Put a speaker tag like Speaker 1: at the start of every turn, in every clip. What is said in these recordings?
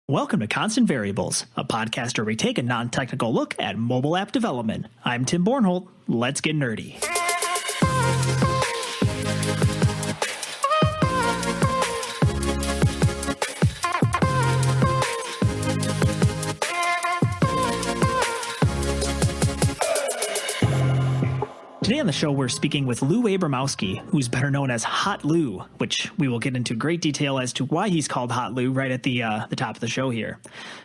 Speaker 1: Welcome to Constant Variables, a podcast where we take a non-technical look at mobile app development. I'm Tim Bornholt. Let's get nerdy. Today on the show, we're speaking with Lou Abramowski, who's better known as Hot Lou, which we will get into great detail as to why he's called Hot Lou right at the top of the show here.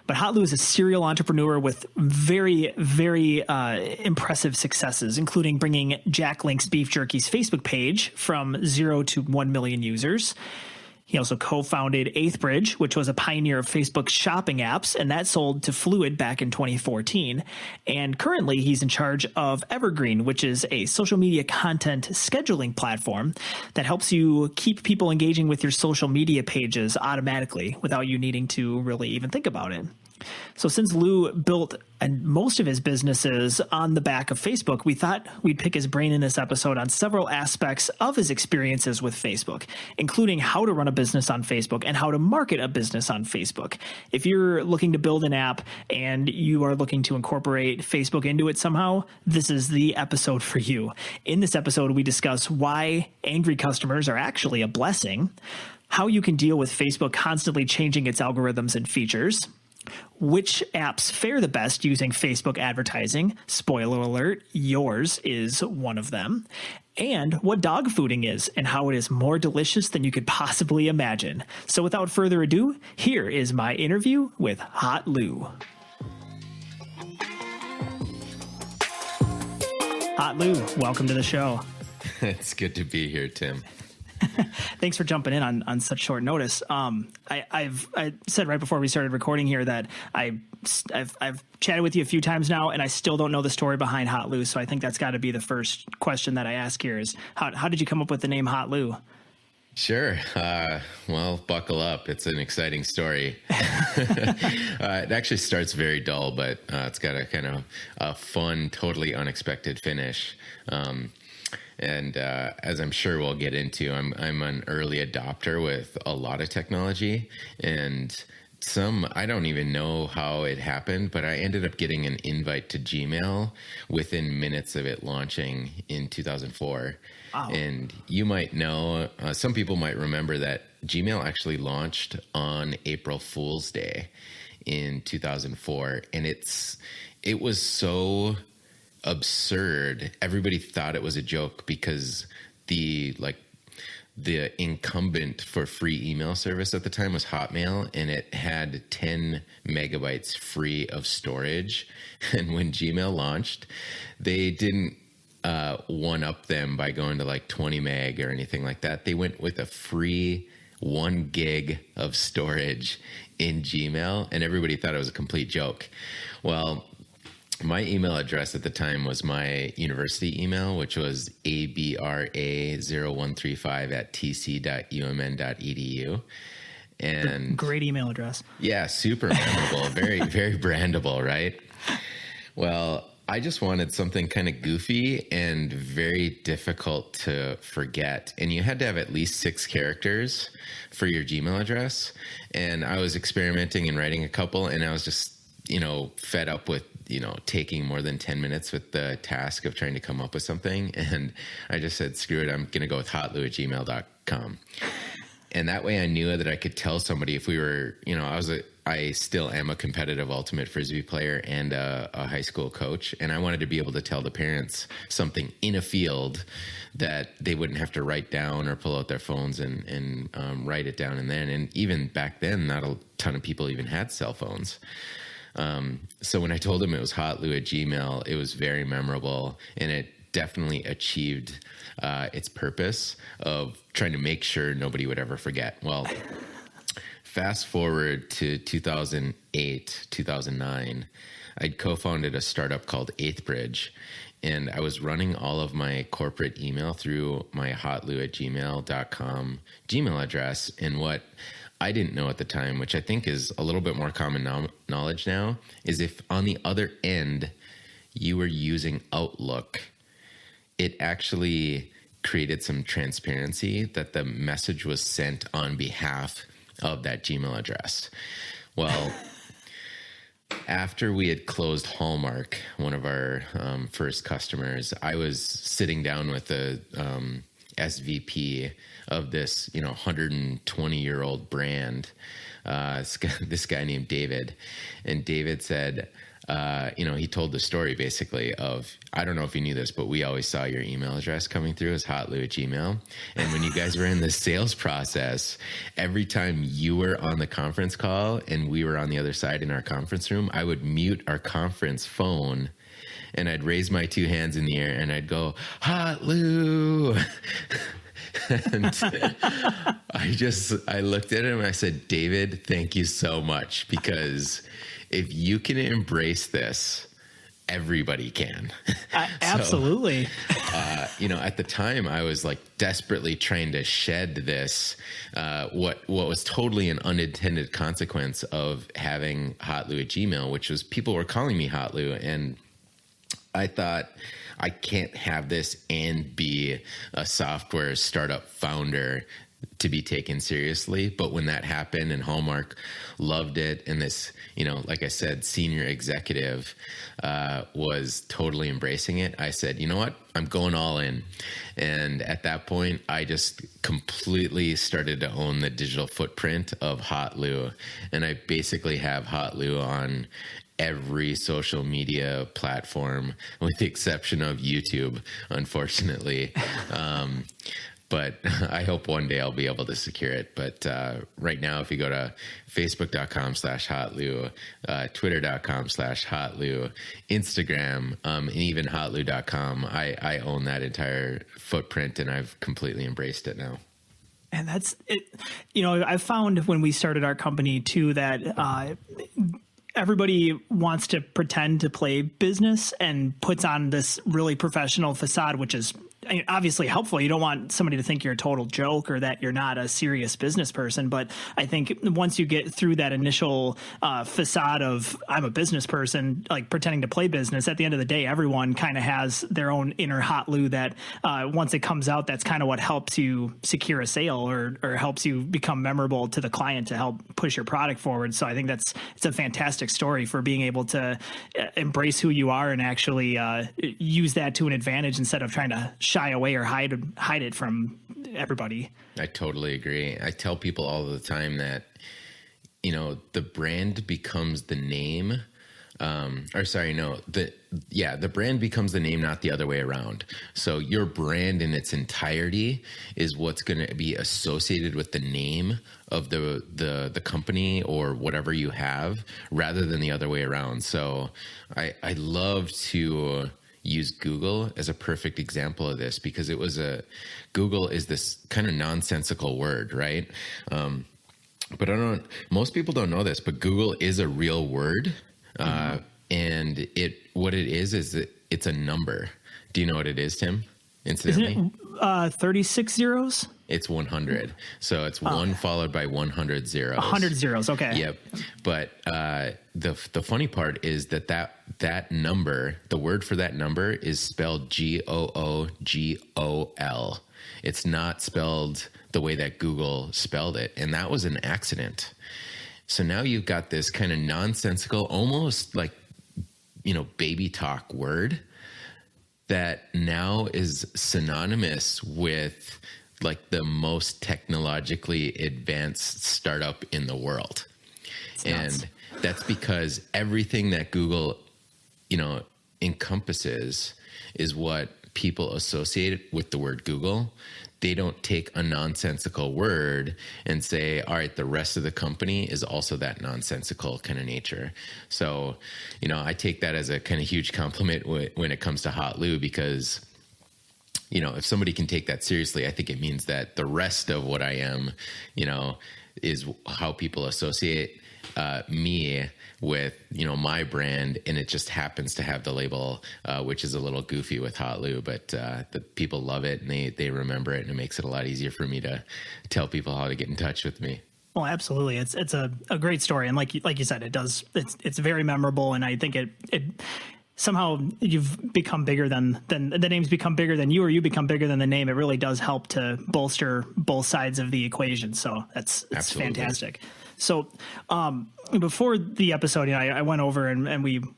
Speaker 1: But Hot Lou is a serial entrepreneur with very, very impressive successes, including bringing Jack Link's Beef Jerky's Facebook page from 0 to 1 million users. He also co-founded EighthBridge, which was a pioneer of Facebook's shopping apps, and that sold to Fluid back in 2014. And currently, he's in charge of Evergreen, which is a social media content scheduling platform that helps you keep people engaging with your social media pages automatically without you needing to really even think about it. So since Lou built most of his businesses on the back of Facebook, we thought we'd pick his brain in this episode on several aspects of his experiences with Facebook, including how to run a business on Facebook and how to market a business on Facebook. If you're looking to build an app and you are looking to incorporate Facebook into it somehow, this is the episode for you. In this episode, we discuss why angry customers are actually a blessing, how you can deal with Facebook constantly changing its algorithms and features, which apps fare the best using Facebook advertising. Spoiler alert, yours is one of them. And what dog fooding is and how it is more delicious than you could possibly imagine. So without further ado, here is my interview with Hot Lou. Hot Lou, welcome to the show.
Speaker 2: It's good to be here, Tim.
Speaker 1: Thanks for jumping in on such short notice. I said right before we started recording here that I've chatted with you a few times now, and I still don't know the story behind Hot Lou. So I think that's got to be the first question that I ask here: is how did you come up with the name Hot Lou?
Speaker 2: Sure. Well, buckle up. It's an exciting story. It actually starts very dull, but it's got a kind of a fun, totally unexpected finish. And as I'm sure we'll get into, I'm an early adopter with a lot of technology, and I don't even know how it happened, but I ended up getting an invite to Gmail within minutes of it launching in 2004. Wow. And you might know, some people might remember that Gmail actually launched on April Fool's Day in 2004, and it was so absurd. Everybody thought it was a joke because the incumbent for free email service at the time was Hotmail, and it had 10 megabytes free of storage. And when Gmail launched, they didn't one up them by going to like 20 meg or anything like that. They went with a free 1 gig of storage in Gmail, and everybody thought it was a complete joke. Well, my email address at the time was my university email, which was abra0135@tc.umn.edu. And
Speaker 1: great email address.
Speaker 2: Yeah, super memorable, very, very brandable, right? Well, I just wanted something kind of goofy and very difficult to forget. And you had to have at least 6 characters for your Gmail address. And I was experimenting and writing a couple, and I was just, fed up with, taking more than 10 minutes with the task of trying to come up with something. And I just said, screw it, I'm going to go with hotlou@gmail.com. And that way I knew that I could tell somebody if we were, I still am a competitive ultimate Frisbee player and a high school coach. And I wanted to be able to tell the parents something in a field that they wouldn't have to write down or pull out their phones and write it down. And even back then, not a ton of people even had cell phones. So when I told him it was hotlou@gmail, it was very memorable, and it definitely achieved its purpose of trying to make sure nobody would ever forget. Well, fast forward to 2008, 2009, I'd co-founded a startup called EighthBridge, and I was running all of my corporate email through my hotlou@gmail.com Gmail address. And what I didn't know at the time, which I think is a little bit more common knowledge now, is if on the other end you were using Outlook, it actually created some transparency that the message was sent on behalf of that Gmail address. Well, after we had closed Hallmark, one of our first customers, I was sitting down with the SVP of this, 120-year-old brand, this guy named David. And David said, he told the story basically of, I don't know if you knew this, but we always saw your email address coming through as hotlou@gmail. And when you guys were in the sales process, every time you were on the conference call and we were on the other side in our conference room, I would mute our conference phone and I'd raise my two hands in the air and I'd go, Hot Lou. And I looked at him and I said, David, thank you so much, because if you can embrace this, everybody can.
Speaker 1: Absolutely.
Speaker 2: At the time I was like desperately trying to shed this, what was totally an unintended consequence of having hotlou@gmail, which was people were calling me Hot Lou. And I thought, I can't have this and be a software startup founder to be taken seriously. But when that happened and Hallmark loved it, and this, like I said, senior executive was totally embracing it, I said, you know what, I'm going all in. And at that point, I just completely started to own the digital footprint of Hot Lou. And I basically have Hot Lou on every social media platform, with the exception of YouTube, unfortunately. But I hope one day I'll be able to secure it. But right now, if you go to facebook.com/hotlou, twitter.com/hotlou, Instagram, and even hotlou.com, I own that entire footprint, and I've completely embraced it now.
Speaker 1: And that's it. I found when we started our company too, that everybody wants to pretend to play business and puts on this really professional facade, which is obviously helpful. You don't want somebody to think you're a total joke or that you're not a serious business person. But I think once you get through that initial facade of I'm a business person, like pretending to play business, at the end of the day, everyone kind of has their own inner Hot Lou that once it comes out, that's kind of what helps you secure a sale or helps you become memorable to the client to help push your product forward. So I think it's a fantastic story for being able to embrace who you are and actually use that to an advantage instead of trying to shy away or hide it from everybody.
Speaker 2: I totally agree. I tell people all the time that, the brand becomes the name. The brand becomes the name, not the other way around. So your brand in its entirety is what's going to be associated with the name of the company or whatever you have, rather than the other way around. So I love to use Google as a perfect example of this, because Google is this kind of nonsensical word, right? But most people don't know this, but Google is a real word. And what it is that it's a number. Do you know what it is, Tim? Incidentally?
Speaker 1: Isn't it 36 zeros?
Speaker 2: It's 100. So it's one followed by 100 zeros.
Speaker 1: 100 zeros. Okay.
Speaker 2: Yep. But the funny part is that number, the word for that number is spelled GOOGOL. It's not spelled the way that Google spelled it. And that was an accident. So now you've got this kind of nonsensical, almost like, baby talk word that now is synonymous with like the most technologically advanced startup in the world. And that's because everything that Google, encompasses is what people associate with the word Google. They don't take a nonsensical word and say, all right, the rest of the company is also that nonsensical kind of nature. So, I take that as a kind of huge compliment when it comes to Hot Lou, because, if somebody can take that seriously, I think it means that the rest of what I am, is how people associate me with, my brand, and it just happens to have the label, which is a little goofy with Hot Lou, but the people love it and they remember it, and it makes it a lot easier for me to tell people how to get in touch with me.
Speaker 1: Well, absolutely. It's a great story. And like you said, it's very memorable. And I think it somehow you've become bigger than the name's become bigger than you, or you become bigger than the name. It really does help to bolster both sides of the equation. So it's fantastic. So before the episode, I went over and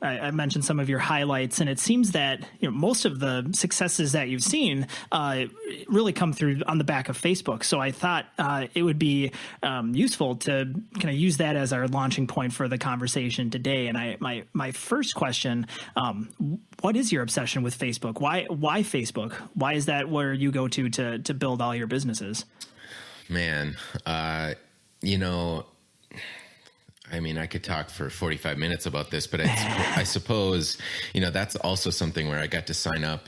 Speaker 1: I mentioned some of your highlights, and it seems that most of the successes that you've seen really come through on the back of Facebook. So I thought it would be useful to kind of use that as our launching point for the conversation today. And my first question, what is your obsession with Facebook? Why Facebook? Why is that where you go to build all your businesses?
Speaker 2: Man, I mean, I could talk for 45 minutes about this, but I suppose, that's also something where I got to sign up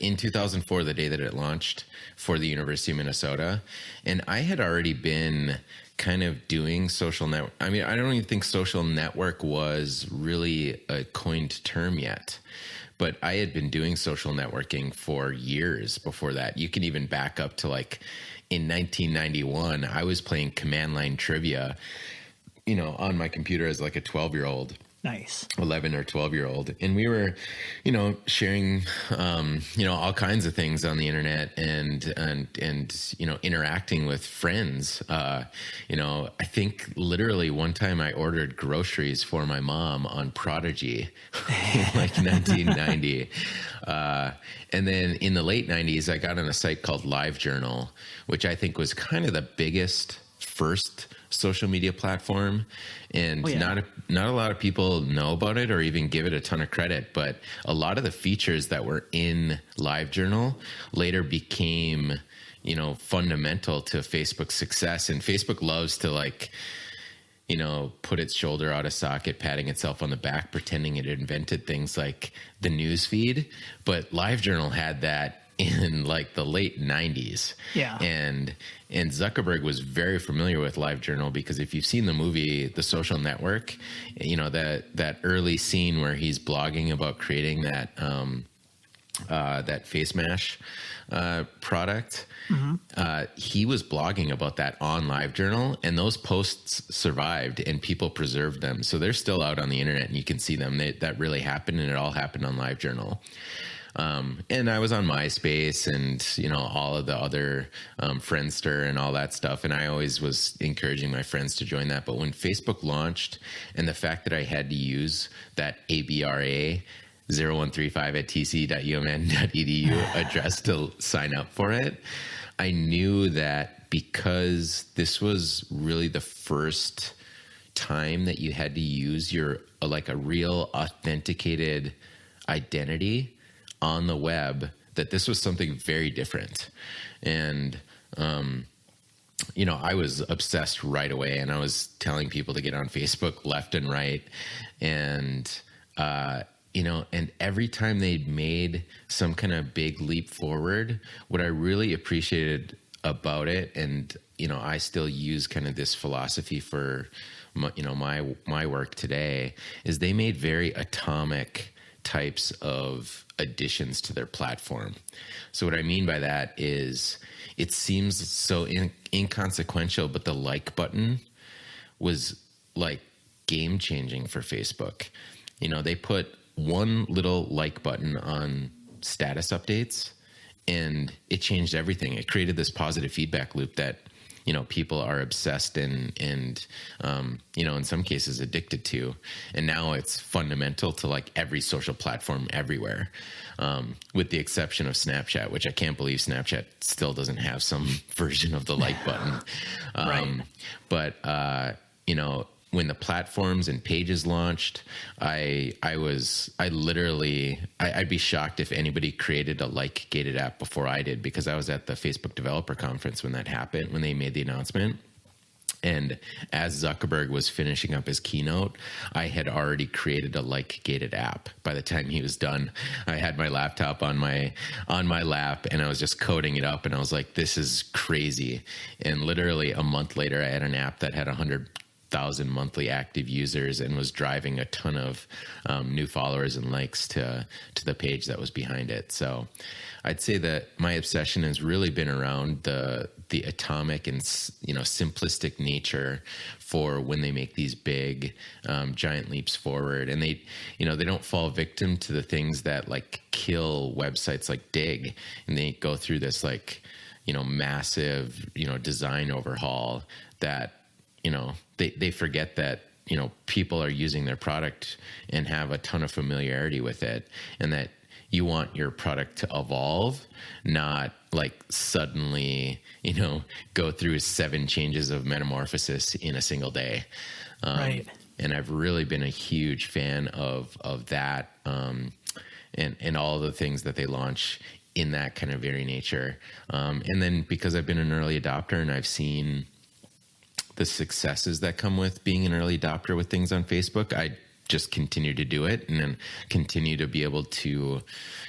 Speaker 2: in 2004, the day that it launched, for the University of Minnesota. And I had already been kind of doing social network. I mean, I don't even think social network was really a coined term yet, but I had been doing social networking for years before that. You can even back up to in 1991, I was playing command line trivia, on my computer as a 12-year-old.
Speaker 1: Nice.
Speaker 2: 11 or 12-year-old. And we were, sharing, all kinds of things on the internet and interacting with friends. I think literally one time I ordered groceries for my mom on Prodigy in 1990. And then in the late 90s, I got on a site called LiveJournal, which I think was kind of the biggest first social media platform, and not a lot of people know about it or even give it a ton of credit. But a lot of the features that were in LiveJournal later became, fundamental to Facebook's success. And Facebook loves to put its shoulder out of socket, patting itself on the back, pretending it invented things like the news feed. But LiveJournal had that in the late 90s. Yeah. And Zuckerberg was very familiar with LiveJournal, because if you've seen the movie The Social Network, that early scene where he's blogging about creating that that face mash product, he was blogging about that on LiveJournal, and those posts survived and people preserved them. So they're still out on the internet and you can see them. That really happened, and it all happened on LiveJournal. And I was on MySpace and, all of the other Friendster and all that stuff. And I always was encouraging my friends to join that. But when Facebook launched, and the fact that I had to use that ABRA 0135@tc.umn.edu address to sign up for it, I knew that because this was really the first time that you had to use your a real authenticated identity on the web, that this was something very different. And, I was obsessed right away, and I was telling people to get on Facebook left and right. And, and every time they'd made some kind of big leap forward, what I really appreciated about it, and, I still use kind of this philosophy for, my work today, is they made very atomic types of additions to their platform. So what I mean by that is, it seems so inconsequential, but the like button was game changing for Facebook. They put one little like button on status updates, and it changed everything. It created this positive feedback loop that people are obsessed and in some cases addicted to. And now it's fundamental to every social platform everywhere, with the exception of Snapchat, which I can't believe Snapchat still doesn't have some version of the like button.
Speaker 1: Right.
Speaker 2: But, when the platforms and pages launched, I'd be shocked if anybody created a gated app before I did, because I was at the Facebook Developer Conference when that happened, when they made the announcement. And as Zuckerberg was finishing up his keynote, I had already created a gated app. By the time he was done, I had my laptop on my lap, and I was just coding it up, and I was like, this is crazy. And literally a month later, I had an app that had 100,000 monthly active users and was driving a ton of new followers and likes to the page that was behind it. So I'd say that my obsession has really been around the atomic and simplistic nature for when they make these big giant leaps forward, and they don't fall victim to the things that kill websites like Dig, and they go through this massive design overhaul that they forget that, people are using their product and have a ton of familiarity with it, and that you want your product to evolve, not like suddenly, go through 7 changes of metamorphosis in a single day.
Speaker 1: Right.
Speaker 2: And I've really been a huge fan of that, and all the things that they launch in that kind of very nature. And then because I've been an early adopter and I've seen the successes that come with being an early adopter with things on Facebook, I just continue to do it, and then continue to be able to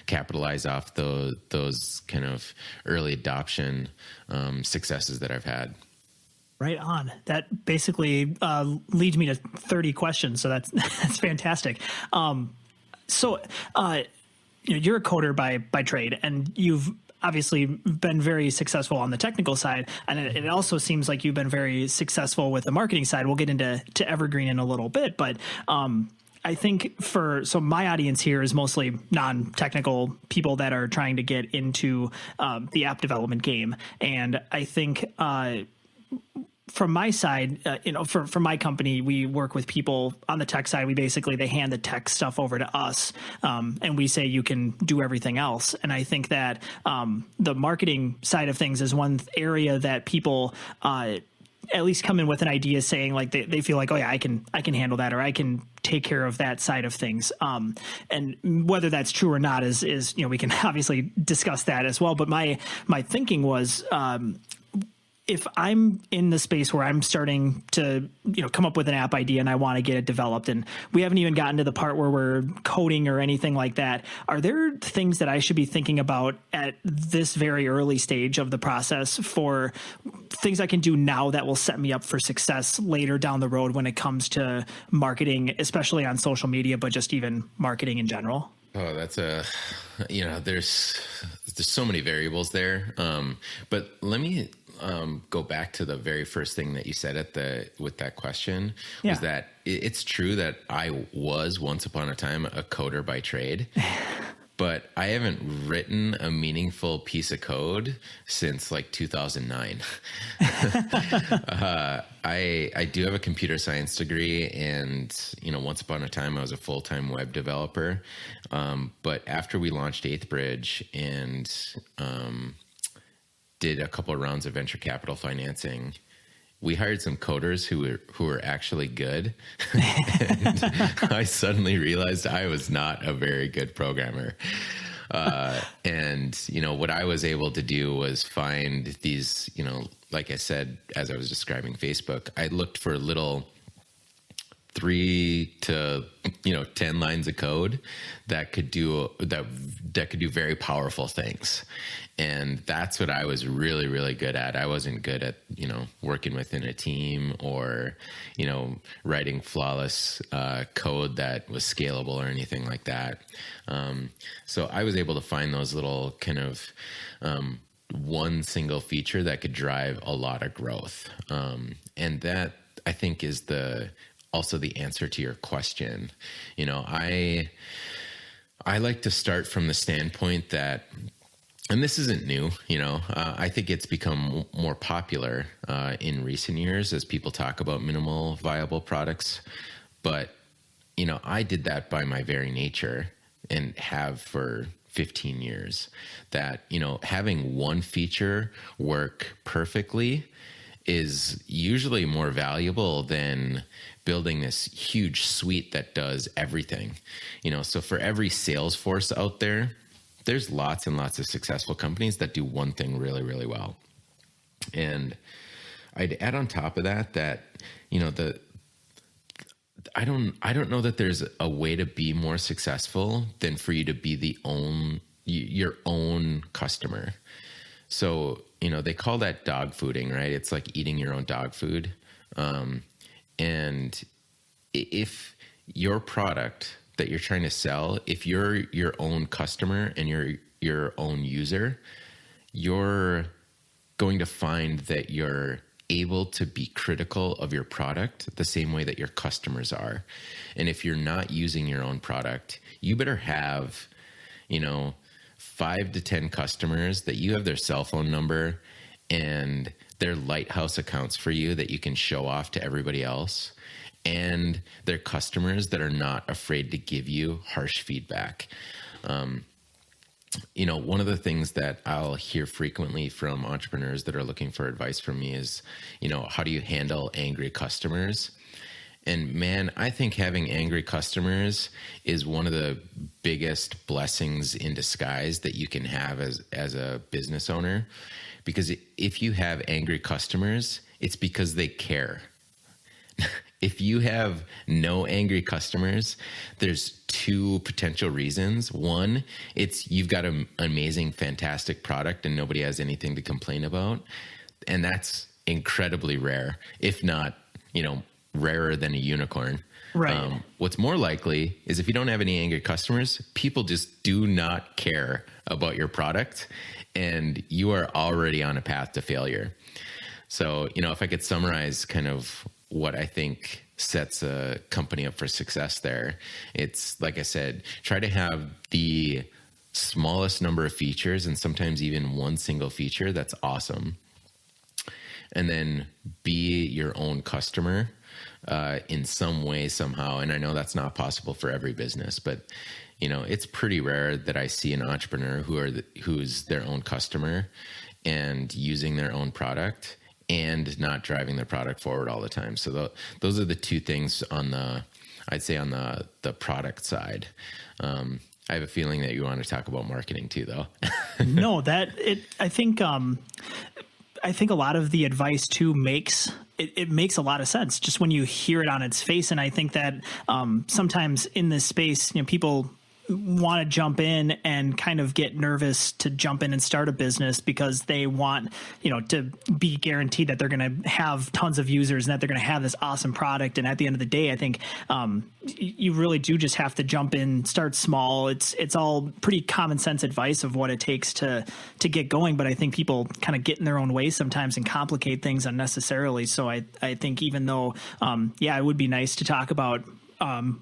Speaker 2: capitalize off those kind of early adoption successes that I've had.
Speaker 1: Right on. That basically leads me to 30 questions. So that's fantastic. You're a coder by trade, and you've obviously been very successful on the technical side. And it also seems like you've been very successful with the marketing side. We'll get into Evergreen in a little bit, but I think so my audience here is mostly non-technical people that are trying to get into the app development game. And I think from my side, for my company, we work with people on the tech side. They hand the tech stuff over to us, and we say you can do everything else. And I think that the marketing side of things is one area that people at least come in with an idea, saying like they feel like, oh yeah, I can handle that, or I can take care of that side of things. And whether that's true or not is we can obviously discuss that as well. But my thinking was, if I'm in the space where I'm starting to, come up with an app idea and I want to get it developed, and we haven't even gotten to the part where we're coding or anything like that, are there things that I should be thinking about at this very early stage of the process for things I can do now that will set me up for success later down the road when it comes to marketing, especially on social media, but just even marketing in general?
Speaker 2: Oh, that's there's so many variables there. But let me go back to the very first thing that you said with that question. Was that it's true that I was once upon a time a coder by trade, but I haven't written a meaningful piece of code since like 2009. I do have a computer science degree, and once upon a time I was a full-time web developer. But after we launched Eighth Bridge and did a couple of rounds of venture capital financing, we hired some coders who were actually good. And I suddenly realized I was not a very good programmer. And what I was able to do was find these, like I said, as I was describing Facebook, I looked for little 3 to 10 lines of code that could do very powerful things. And that's what I was really, really good at. I wasn't good at, working within a team or, writing flawless code that was scalable or anything like that. So I was able to find those little kind of one single feature that could drive a lot of growth. And that, I think, is also the answer to your question. I like to start from the standpoint that, and this isn't new, I think it's become more popular in recent years as people talk about minimal viable products. But, I did that by my very nature and have for 15 years, that, having one feature work perfectly is usually more valuable than building this huge suite that does everything. So for every Salesforce out there, there's lots and lots of successful companies that do one thing really, really well. And I'd add on top of that, I don't know that there's a way to be more successful than for you to be your own customer. So, they call that dog fooding, right? It's like eating your own dog food. And if your product that you're trying to sell, if you're your own customer and you're your own user, you're going to find that you're able to be critical of your product the same way that your customers are. And if you're not using your own product, you better have, 5 to 10 customers that you have their cell phone number and they're lighthouse accounts for you that you can show off to everybody else. And they're customers that are not afraid to give you harsh feedback. One of the things that I'll hear frequently from entrepreneurs that are looking for advice from me is, how do you handle angry customers? And man, I think having angry customers is one of the biggest blessings in disguise that you can have as a business owner. Because if you have angry customers, it's because they care. If you have no angry customers, there's two potential reasons. One, it's you've got an amazing, fantastic product and nobody has anything to complain about. And that's incredibly rare, if not, rarer than a unicorn.
Speaker 1: Right.
Speaker 2: What's more likely is if you don't have any angry customers, people just do not care about your product and you are already on a path to failure. So, if I could summarize kind of what I think sets a company up for success there, it's like I said, try to have the smallest number of features and sometimes even one single feature that's awesome. And then be your own customer in some way, somehow. And I know that's not possible for every business, but it's pretty rare that I see an entrepreneur who's their own customer and using their own product and not driving their product forward all the time. So those are the two things I'd say on the product side. I have a feeling that you want to talk about marketing too, though.
Speaker 1: No, I think a lot of the advice too makes a lot of sense just when you hear it on its face. And I think that sometimes in this space, people want to jump in and kind of get nervous to jump in and start a business because they want, to be guaranteed that they're going to have tons of users and that they're going to have this awesome product. And at the end of the day, I think you really do just have to jump in, start small. It's all pretty common sense advice of what it takes to get going. But I think people kind of get in their own way sometimes and complicate things unnecessarily. So I think even though, it would be nice to talk about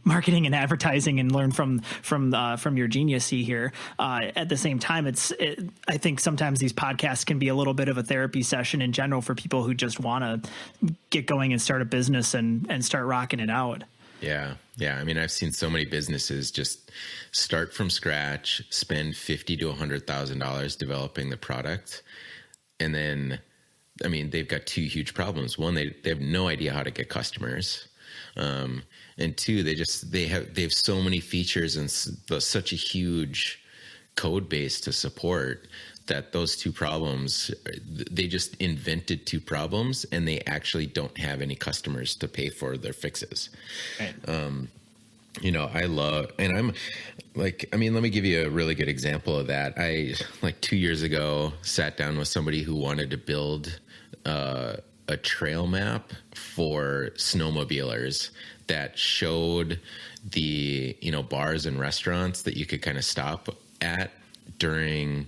Speaker 1: marketing and advertising and learn from your geniusy here. At the same time, I think sometimes these podcasts can be a little bit of a therapy session in general for people who just want to get going and start a business and start rocking it out.
Speaker 2: Yeah. I mean, I've seen so many businesses just start from scratch, spend $50,000 to $100,000 developing the product, and then, I mean, they've got two huge problems. One, they have no idea how to get customers. And two, they have so many features and such a huge code base to support that those two problems, they just invented two problems and they actually don't have any customers to pay for their fixes. Right. I love, and I'm like, I mean, let me give you a really good example of that. I, 2 years ago, sat down with somebody who wanted to build a trail map for snowmobilers that showed the, bars and restaurants that you could kind of stop at during,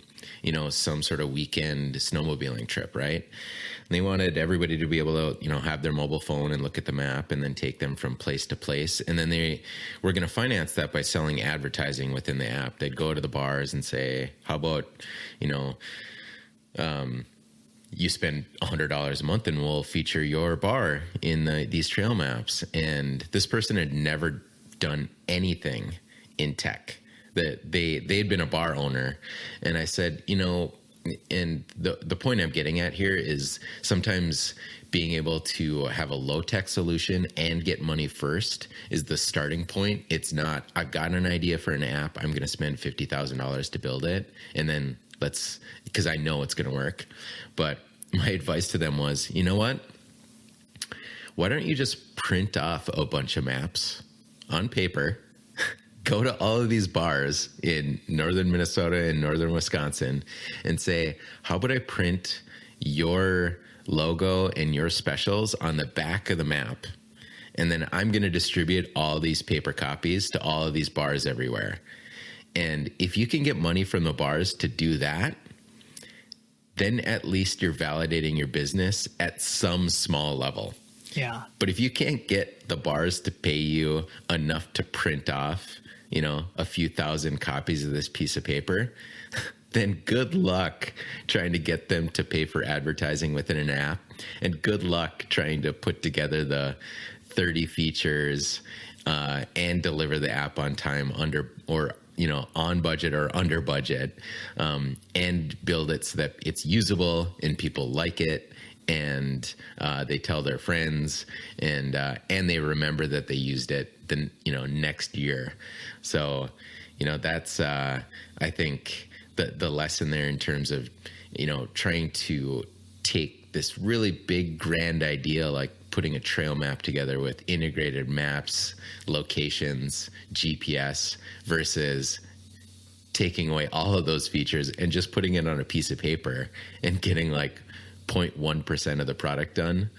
Speaker 2: some sort of weekend snowmobiling trip, right? And they wanted everybody to be able to, have their mobile phone and look at the map and then take them from place to place. And then they were going to finance that by selling advertising within the app. They'd go to the bars and say, how about, you spend $100 a month and we'll feature your bar in these trail maps. And this person had never done anything in tech. That they'd been a bar owner. And I said, and the point I'm getting at here is sometimes being able to have a low tech solution and get money first is the starting point. It's not, I've got an idea for an app, I'm going to spend $50,000 to build it. And then because I know it's going to work. But my advice to them was, you know what? Why don't you just print off a bunch of maps on paper, go to all of these bars in northern Minnesota and northern Wisconsin and say, how about I print your logo and your specials on the back of the map? And then I'm going to distribute all these paper copies to all of these bars everywhere. And if you can get money from the bars to do that, then at least you're validating your business at some small level.
Speaker 1: Yeah.
Speaker 2: But if you can't get the bars to pay you enough to print off, a few thousand copies of this piece of paper, then good luck trying to get them to pay for advertising within an app, and good luck trying to put together the 30 features and deliver the app on time on budget or under budget, and build it so that it's usable and people like it, and they tell their friends, and they remember that they used it the next year. So that's I think the lesson there in terms of trying to take this really big grand idea like putting a trail map together with integrated maps, locations, GPS, versus taking away all of those features and just putting it on a piece of paper and getting like 0.1% of the product done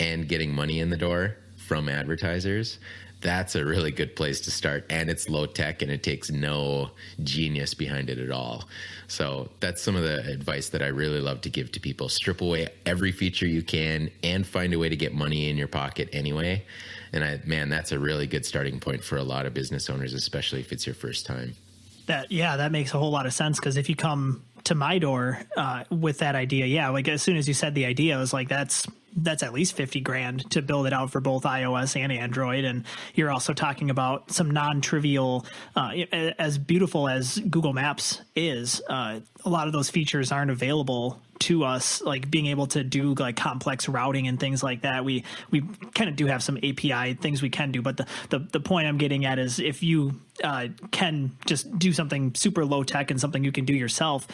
Speaker 2: and getting money in the door from advertisers. That's a really good place to start, and it's low tech and it takes no genius behind it at all. So that's some of the advice that I really love to give to people. Strip away every feature you can and find a way to get money in your pocket anyway. And that's a really good starting point for a lot of business owners, especially if it's your first time.
Speaker 1: That makes a whole lot of sense, because if you come to my door with that idea, like as soon as you said the idea, I was like, that's at least $50,000 to build it out for both iOS and Android. And you're also talking about some non-trivial, as beautiful as Google Maps is, a lot of those features aren't available to us, like being able to do like complex routing and things like that. We kind of do have some API things we can do, but the point I'm getting at is if you can just do something super low tech and something you can do yourself.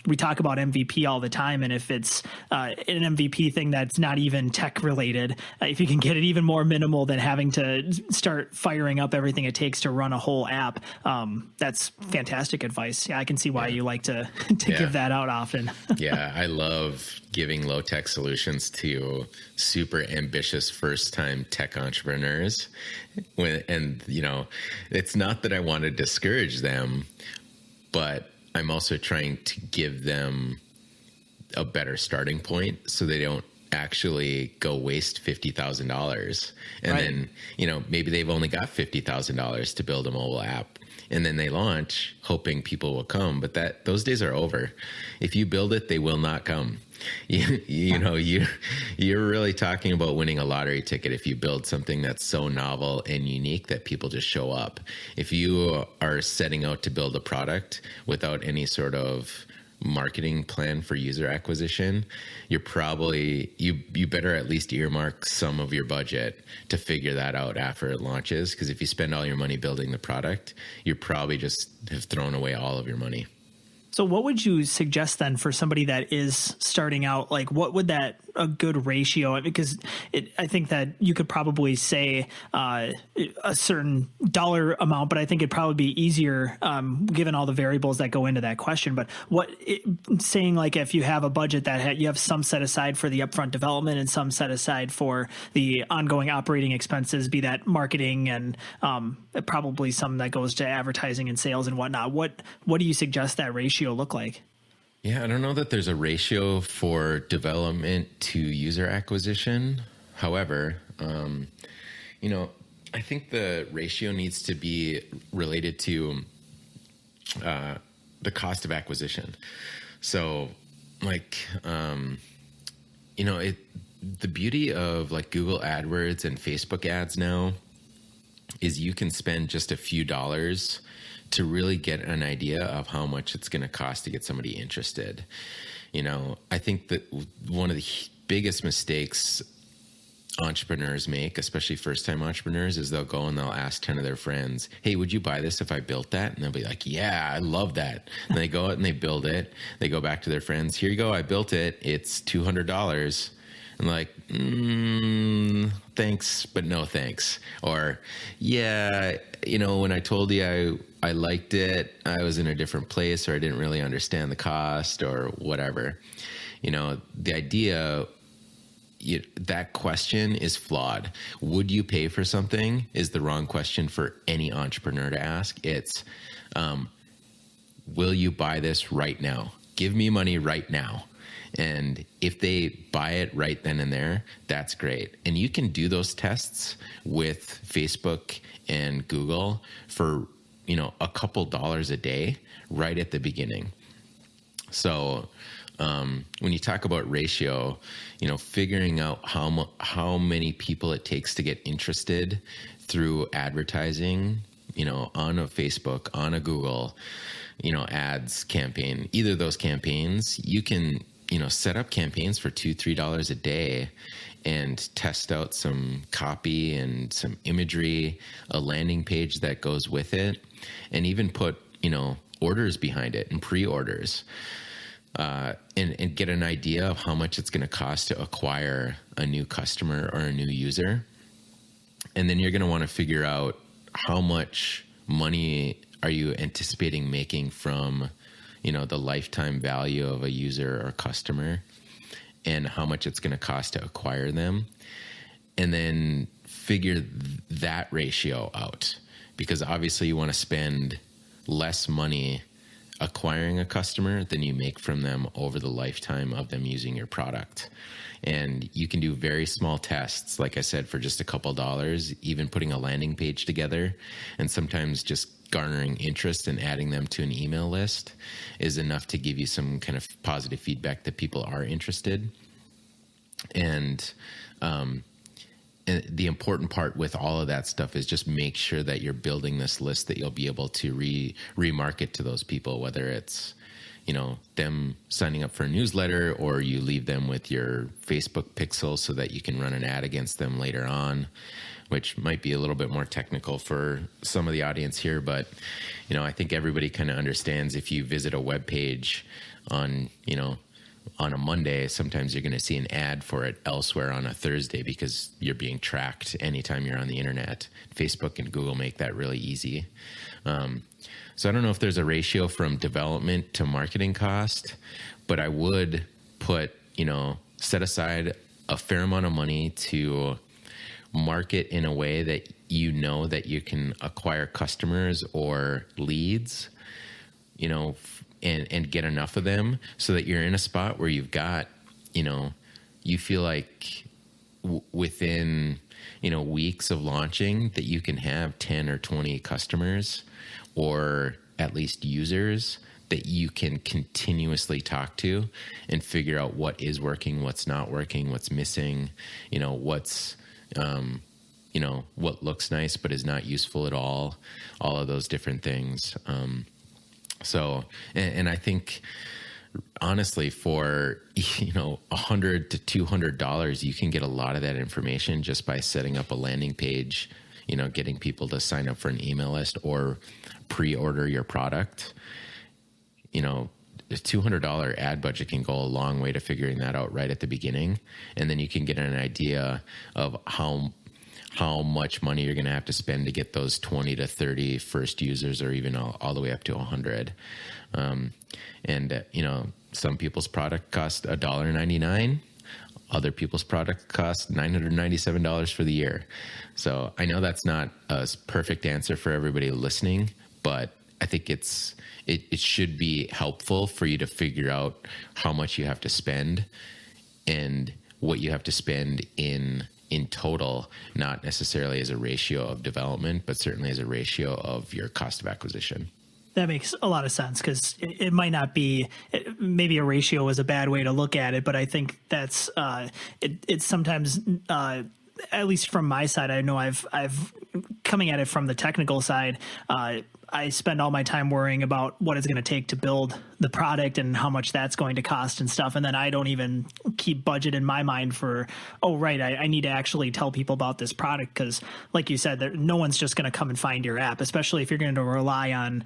Speaker 1: We talk about MVP all the time, and if it's an MVP thing that's not even tech related, if you can get it even more minimal than having to start firing up everything it takes to run a whole app, that's fantastic advice. Yeah, I can see why you like to give that out often.
Speaker 2: Yeah, I love giving low tech solutions to super ambitious first time tech entrepreneurs. It's not that I want to discourage them, but I'm also trying to give them a better starting point so they don't actually go waste $50,000. And
Speaker 1: right.
Speaker 2: Then, maybe they've only got $50,000 to build a mobile app. And then they launch hoping people will come, but those days are over. If you build it, they will not come. You're really talking about winning a lottery ticket if you build something that's so novel and unique that people just show up. If you are setting out to build a product without any sort of marketing plan for user acquisition, you're probably you better at least earmark some of your budget to figure that out after it launches, because if you spend all your money building the product, you probably just have thrown away all of your money.
Speaker 1: So what would you suggest then for somebody that is starting out? Like, what would a good ratio? Because I think that you could probably say a certain dollar amount, but I think it'd probably be easier given all the variables that go into that question. But saying like if you have a budget that you have some set aside for the upfront development and some set aside for the ongoing operating expenses, be that marketing and probably some that goes to advertising and sales and whatnot. What do you suggest that ratio look like?
Speaker 2: Yeah, I don't know that there's a ratio for development to user acquisition. However, I think the ratio needs to be related to the cost of acquisition. So, the beauty of like Google AdWords and Facebook ads now is you can spend just a few dollars to really get an idea of how much it's going to cost to get somebody interested. I think that one of the biggest mistakes entrepreneurs make, especially first-time entrepreneurs, is they'll go and they'll ask 10 of their friends, hey, would you buy this if I built that? And they'll be like, yeah, I love that. And they go out and they build it. They go back to their friends, here you go, I built it. It's $200. And like, thanks, but no thanks. Or, yeah, when I told you I liked it, I was in a different place, or I didn't really understand the cost, or whatever. The idea, that question is flawed. Would you pay for something is the wrong question for any entrepreneur to ask. It's, will you buy this right now? Give me money right now. And if they buy it right then and there, that's great. And you can do those tests with Facebook and Google for, a couple dollars a day right at the beginning. So when you talk about ratio, figuring out how many people it takes to get interested through advertising, on a Facebook, on a Google, ads campaign, either of those campaigns, you can, set up campaigns for $2-3 a day and test out some copy and some imagery, a landing page that goes with it, and even put, orders behind it and pre-orders, and get an idea of how much it's going to cost to acquire a new customer or a new user. And then you're going to want to figure out how much money are you anticipating making from, the lifetime value of a user or customer, and how much it's going to cost to acquire them. And then figure that ratio out, because obviously you want to spend less money acquiring a customer than you make from them over the lifetime of them using your product. And you can do very small tests, like I said, for just a couple dollars, even putting a landing page together, and sometimes just garnering interest and adding them to an email list is enough to give you some kind of positive feedback that people are interested. And the important part with all of that stuff is just make sure that you're building this list that you'll be able to remarket to those people, whether it's, them signing up for a newsletter, or you leave them with your Facebook pixel so that you can run an ad against them later on, which might be a little bit more technical for some of the audience here. But, I think everybody kind of understands, if you visit a web page on a Monday, sometimes you're going to see an ad for it elsewhere on a Thursday, because you're being tracked anytime you're on the internet. Facebook and Google make that really easy. So I don't know if there's a ratio from development to marketing cost, but I would put, set aside a fair amount of money to market in a way that that you can acquire customers or leads, and get enough of them so that you're in a spot where you've got, you feel like within, weeks of launching that you can have 10 or 20 customers, or at least users that you can continuously talk to and figure out what is working, what's not working, what's missing, what's, what looks nice but is not useful at all of those different things. So, and I think honestly, for, $100 to $200, you can get a lot of that information just by setting up a landing page, getting people to sign up for an email list or pre-order your product. The $200 ad budget can go a long way to figuring that out right at the beginning. And then you can get an idea of how much money you're going to have to spend to get those 20 to 30 first users, or even all the way up to 100. Some people's product cost $1.99. Other people's product costs $997 for the year. So I know that's not a perfect answer for everybody listening, but I think it should be helpful for you to figure out how much you have to spend and what you have to spend in total, not necessarily as a ratio of development, but certainly as a ratio of your cost of acquisition.
Speaker 1: That makes a lot of sense, because it might not be, maybe a ratio is a bad way to look at it, but I think that's it's sometimes, at least from my side, I know I've coming at it from the technical side. I spend all my time worrying about what it's going to take to build the product and how much that's going to cost and stuff. And then I don't even keep budget in my mind for, I need to actually tell people about this product. Because like you said, no one's just going to come and find your app, especially if you're going to rely on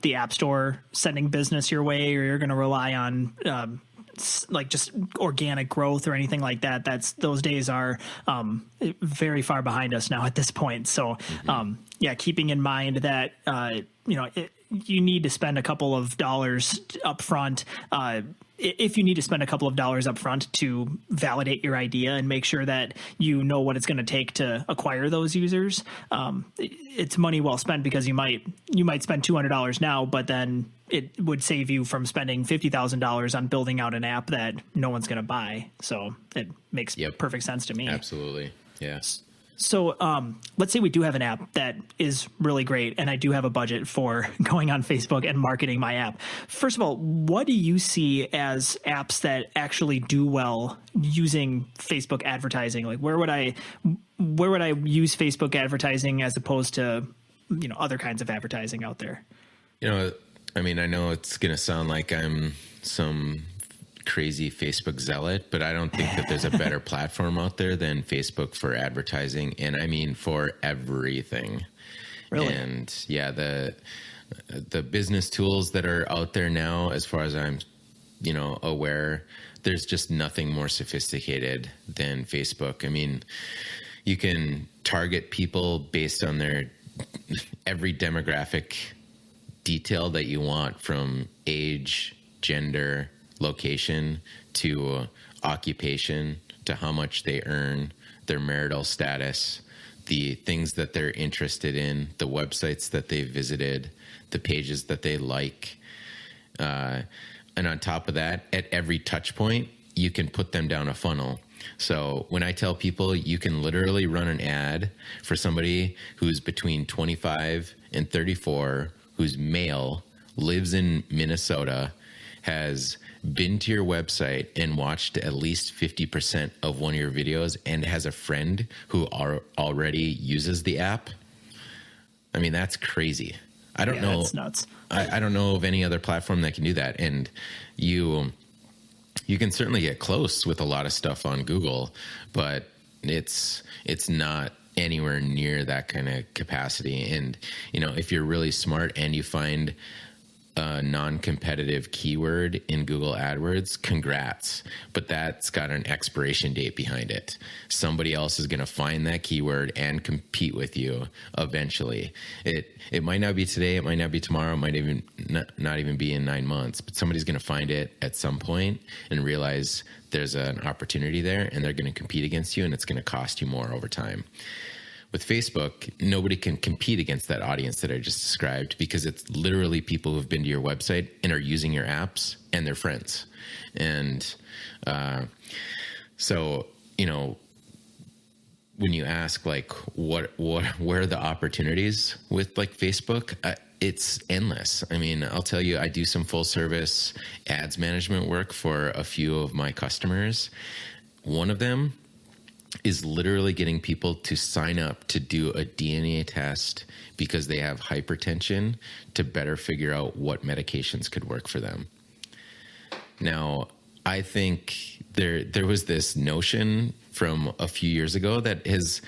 Speaker 1: the App Store sending business your way, or you're going to rely on like just organic growth or anything like that. Those days are very far behind us now at this point. So keeping in mind that you need to spend a couple of dollars up front. If you need to spend a couple of dollars up front to validate your idea and make sure that you know what it's going to take to acquire those users, it's money well spent, because you might spend $200 now, but then it would save you from spending $50,000 on building out an app that no one's going to buy. So it makes perfect sense to me.
Speaker 2: Absolutely. Yes.
Speaker 1: So let's say we do have an app that is really great, and I do have a budget for going on Facebook and marketing my app. First of all, what do you see as apps that actually do well using Facebook advertising? Like, where would I use Facebook advertising as opposed to, other kinds of advertising out there?
Speaker 2: I mean, I know it's going to sound like I'm some crazy Facebook zealot, but I don't think that there's a better platform out there than Facebook for advertising. And I mean, for everything.
Speaker 1: Really?
Speaker 2: And yeah, the business tools that are out there now, as far as I'm, aware, there's just nothing more sophisticated than Facebook. I mean, you can target people based on their every demographic detail that you want, from age, gender, location, to occupation, to how much they earn, their marital status, the things that they're interested in, the websites that they visited, the pages that they like. And on top of that, at every touch point, you can put them down a funnel. So when I tell people you can literally run an ad for somebody who's between 25 and 34, who's male, lives in Minnesota, has been to your website and watched at least 50% of one of your videos, and has a friend who already uses the app. I mean, that's crazy. I don't know.
Speaker 1: That's nuts.
Speaker 2: I don't know of any other platform that can do that. And you can certainly get close with a lot of stuff on Google, but it's not anywhere near that kind of capacity. And, if you're really smart and you find a non-competitive keyword in Google AdWords, congrats, but that's got an expiration date behind it. Somebody else is going to find that keyword and compete with you eventually. It might not be today, it might not be tomorrow, it might even not even be in 9 months, but somebody's going to find it at some point and realize there's an opportunity there, and they're going to compete against you, and it's going to cost you more over time. With Facebook, nobody can compete against that audience that I just described, because it's literally people who've been to your website and are using your apps, and their friends. And so, when you ask like where are the opportunities with like Facebook, it's endless. I mean, I'll tell you, I do some full service ads management work for a few of my customers. One of them is literally getting people to sign up to do a DNA test because they have hypertension, to better figure out what medications could work for them. Now, I think there was this notion from a few years ago that has,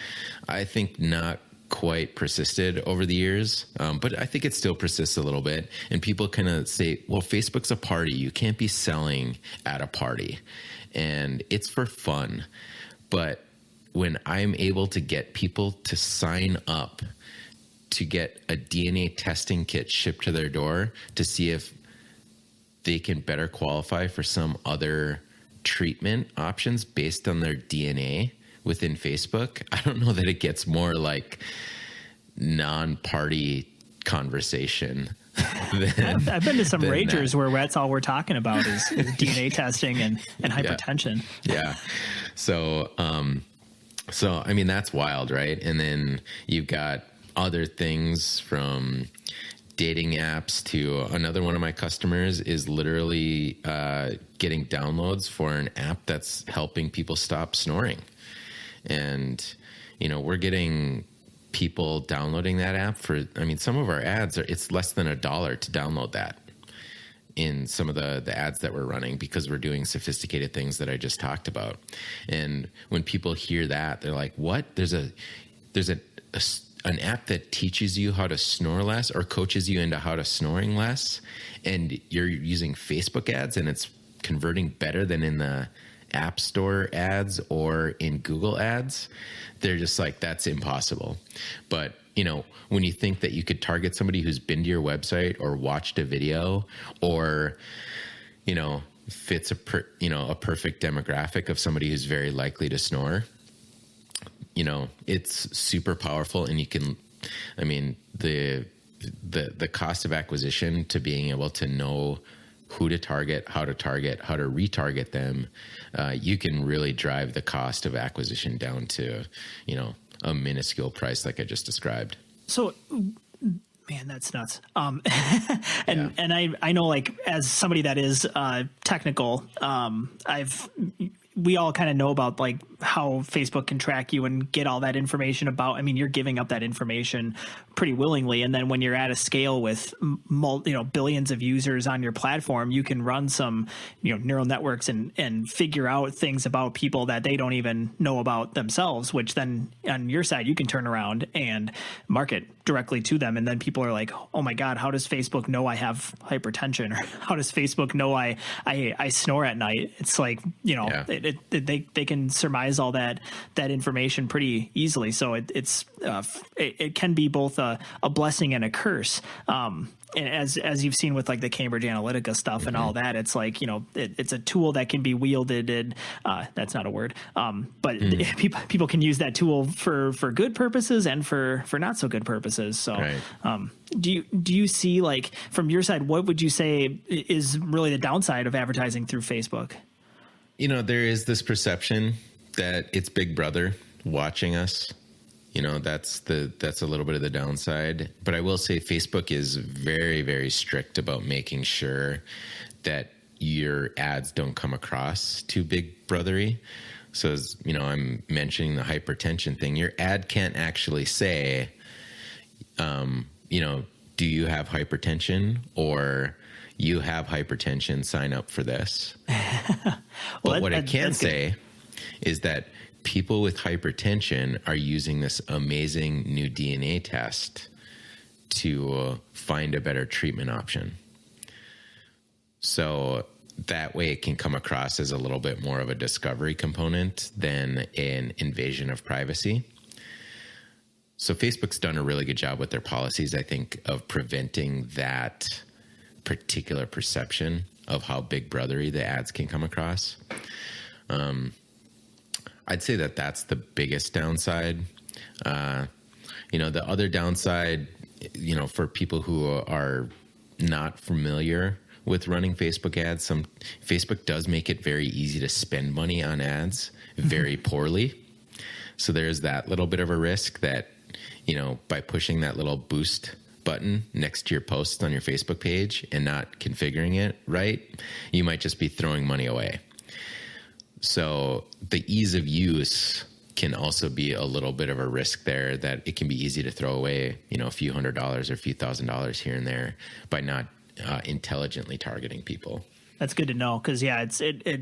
Speaker 2: I think, not quite persisted over the years, but I think it still persists a little bit. And people kind of say, well, Facebook's a party. You can't be selling at a party. And it's for fun. But when I'm able to get people to sign up to get a DNA testing kit shipped to their door to see if they can better qualify for some other treatment options based on their DNA within Facebook, I don't know that it gets more like non-party conversation.
Speaker 1: I've been to some ragers where that's all we're talking about is DNA testing and hypertension.
Speaker 2: Yeah. So, I mean, that's wild, right? And then you've got other things, from dating apps to another one of my customers is literally getting downloads for an app that's helping people stop snoring. And, we're getting people downloading that app for, some of our ads it's less than $1 to download that in some of the ads that we're running, because we're doing sophisticated things that I just talked about. And when people hear that, they're like, what? There's an app that teaches you how to snore less, or coaches you into how to snoring less, and you're using Facebook ads and it's converting better than in the App Store ads or in Google ads. They're just like, that's impossible. But when you think that you could target somebody who's been to your website or watched a video, or fits a perfect demographic of somebody who's very likely to snore, it's super powerful. And you can, the cost of acquisition to being able to know who to target, how to retarget them, you can really drive the cost of acquisition down to, a minuscule price like I just described.
Speaker 1: So, man, that's nuts. And I know, like, as somebody that is technical, we all kind of know about like how Facebook can track you and get all that information about. I mean, you're giving up that information pretty willingly, and then when you're at a scale with billions of users on your platform, you can run some neural networks and figure out things about people that they don't even know about themselves. Which then on your side, you can turn around and market directly to them, and then people are like, "Oh my God, how does Facebook know I have hypertension? Or how does Facebook know I snore at night?" It's like they can surmise all that information pretty easily. So it can be both a blessing and a curse. As you've seen with like the Cambridge Analytica stuff and all that, it's like, it's a tool that can be wielded, and that's not a word. But people can use that tool for good purposes and for not so good purposes. So, right. Do you see, like, from your side, what would you say is really the downside of advertising through Facebook?
Speaker 2: There is this perception that it's Big Brother watching us. That's a little bit of the downside. But I will say Facebook is very, very strict about making sure that your ads don't come across too Big Brothery. So as I'm mentioning the hypertension thing, your ad can't actually say, do you have hypertension, or you have hypertension, sign up for this. But what it can say is that people with hypertension are using this amazing new DNA test to find a better treatment option. So that way it can come across as a little bit more of a discovery component than an invasion of privacy. So Facebook's done a really good job with their policies, I think, of preventing that particular perception of how Big Brothery the ads can come across. I'd say that that's the biggest downside. The other downside, for people who are not familiar with running Facebook ads, Facebook does make it very easy to spend money on ads very poorly. So there's that little bit of a risk that, by pushing that little boost button next to your post on your Facebook page and not configuring it right, you might just be throwing money away. So the ease of use can also be a little bit of a risk there, that it can be easy to throw away, a few $100s or a few $1,000s here and there by not intelligently targeting people.
Speaker 1: That's good to know, because it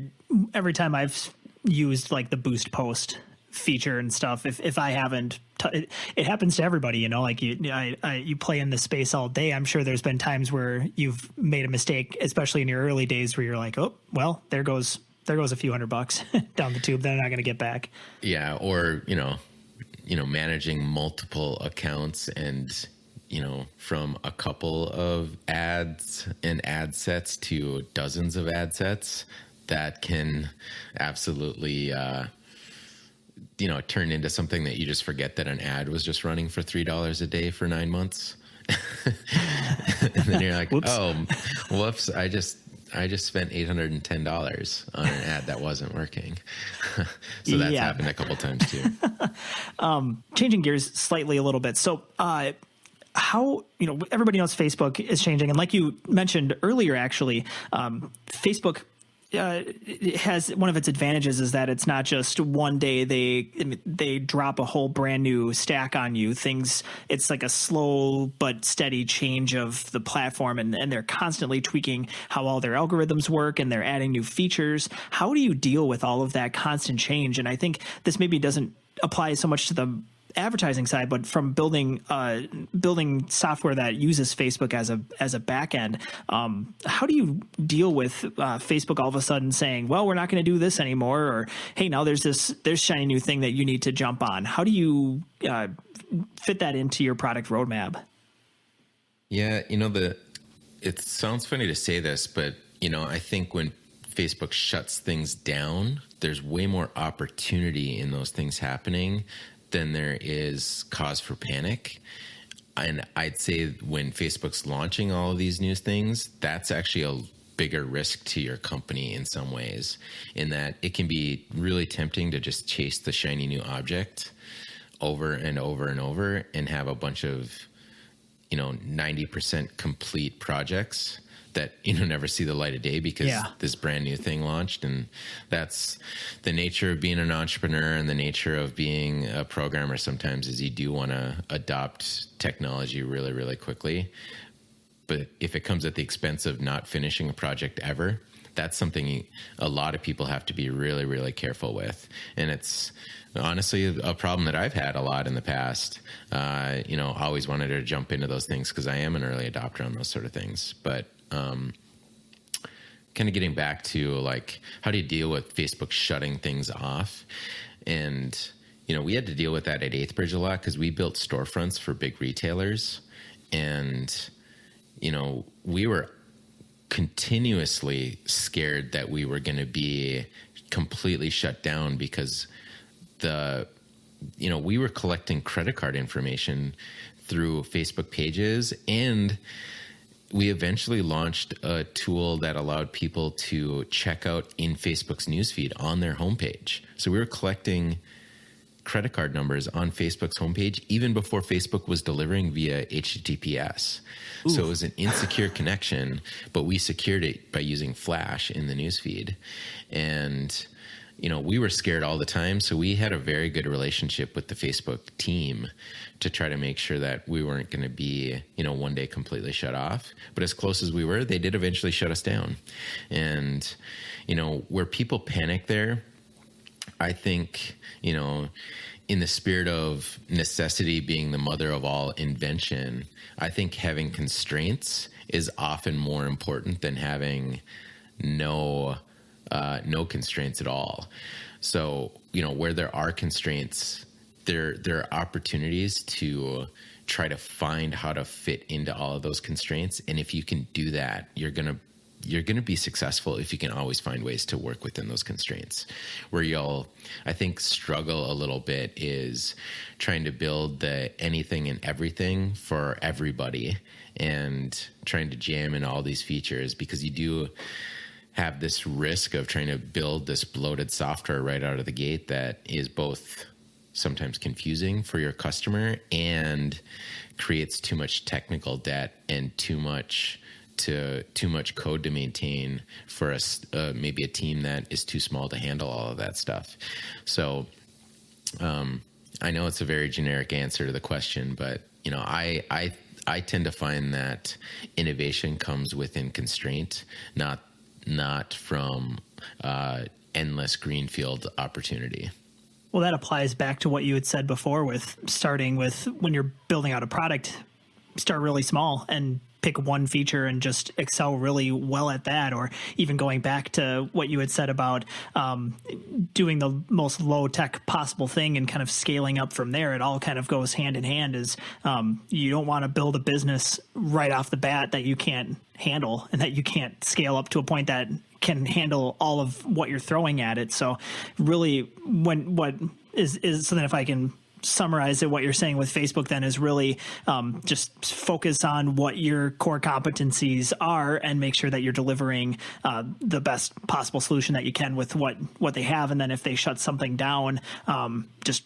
Speaker 1: every time I've used like the boost post feature and stuff, if I haven't, it happens to everybody, like you play in the space all day. I'm sure there's been times where you've made a mistake, especially in your early days, where you're like, oh, well, there goes a few $100 down the tube that I'm not going to get back.
Speaker 2: Yeah. Or, managing multiple accounts and, from a couple of ads and ad sets to dozens of ad sets, that can absolutely, turn into something that you just forget that an ad was just running for $3 a day for 9 months. And then you're like, whoops. Oh, whoops. I just spent $810 on an ad that wasn't working. So that's happened a couple times too.
Speaker 1: Changing gears slightly a little bit. So, how, everybody knows Facebook is changing. And like you mentioned earlier, actually, Facebook it has one of its advantages is that it's not just one day they drop a whole brand new stack on you. It's like a slow but steady change of the platform, and they're constantly tweaking how all their algorithms work, and they're adding new features. How do you deal with all of that constant change? And I think this maybe doesn't apply so much to the advertising side, but from building software that uses Facebook as a back end, how do you deal with Facebook all of a sudden saying, well, we're not going to do this anymore, or hey, now there's shiny new thing that you need to jump on? How do you fit that into your product roadmap?
Speaker 2: Yeah, it sounds funny to say this, but I think when Facebook shuts things down, there's way more opportunity in those things happening than there is cause for panic. And I'd say when Facebook's launching all of these new things, that's actually a bigger risk to your company in some ways, in that it can be really tempting to just chase the shiny new object over and over and over and have a bunch of, 90% complete projects that, never see the light of day because this brand new thing launched. And that's the nature of being an entrepreneur, and the nature of being a programmer sometimes is you do want to adopt technology really, really quickly. But if it comes at the expense of not finishing a project ever, that's something a lot of people have to be really, really careful with. And it's honestly a problem that I've had a lot in the past. Always wanted to jump into those things because I am an early adopter on those sort of things. But kind of getting back to like, how do you deal with Facebook shutting things off? And, we had to deal with that at 8th Bridge a lot because we built storefronts for big retailers. And, we were continuously scared that we were going to be completely shut down because we were collecting credit card information through Facebook pages, and we eventually launched a tool that allowed people to check out in Facebook's newsfeed on their homepage. So we were collecting credit card numbers on Facebook's homepage even before Facebook was delivering via HTTPS. Ooh. So it was an insecure connection, but we secured it by using Flash in the newsfeed. And, we were scared all the time. So we had a very good relationship with the Facebook team to try to make sure that we weren't going to be, one day completely shut off. But as close as we were, they did eventually shut us down. And, where people panic there, I think, in the spirit of necessity being the mother of all invention, I think having constraints is often more important than having no constraints at all. So, where there are constraints, there are opportunities to try to find how to fit into all of those constraints. And if you can do that, you're going to be successful if you can always find ways to work within those constraints. Where you'll, I think, struggle a little bit is trying to build the anything and everything for everybody and trying to jam in all these features, because you do have this risk of trying to build this bloated software right out of the gate that is both sometimes confusing for your customer and creates too much technical debt and too much code to maintain for us, maybe a team that is too small to handle all of that stuff. So I know it's a very generic answer to the question, but I tend to find that innovation comes within constraint, not from endless greenfield opportunity.
Speaker 1: Well, that applies back to what you had said before with starting with when you're building out a product, start really small and pick one feature and just excel really well at that. Or even going back to what you had said about doing the most low tech possible thing and kind of scaling up from there. It all kind of goes hand in hand. Is you don't want to build a business right off the bat that you can't handle and that you can't scale up to a point that can handle all of what you're throwing at it. So really, what is something, if I can summarize it, what you're saying with Facebook then is really just focus on what your core competencies are and make sure that you're delivering the best possible solution that you can with what they have. And then if they shut something down, just,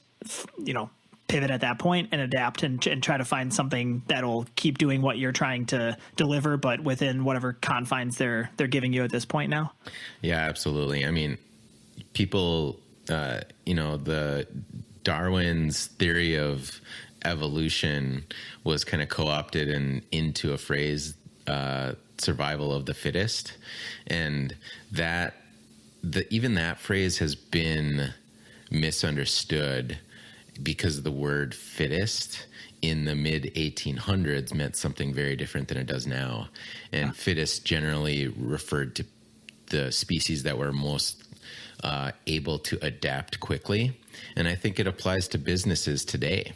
Speaker 1: pivot at that point and adapt and try to find something that'll keep doing what you're trying to deliver, but within whatever confines they're giving you at this point now.
Speaker 2: Yeah, absolutely. I mean, people, the Darwin's theory of evolution was kind of co-opted into a phrase, survival of the fittest. And even that phrase has been misunderstood because the word fittest in the mid 1800s meant something very different than it does now. And fittest generally referred to the species that were most able to adapt quickly. And I think it applies to businesses today.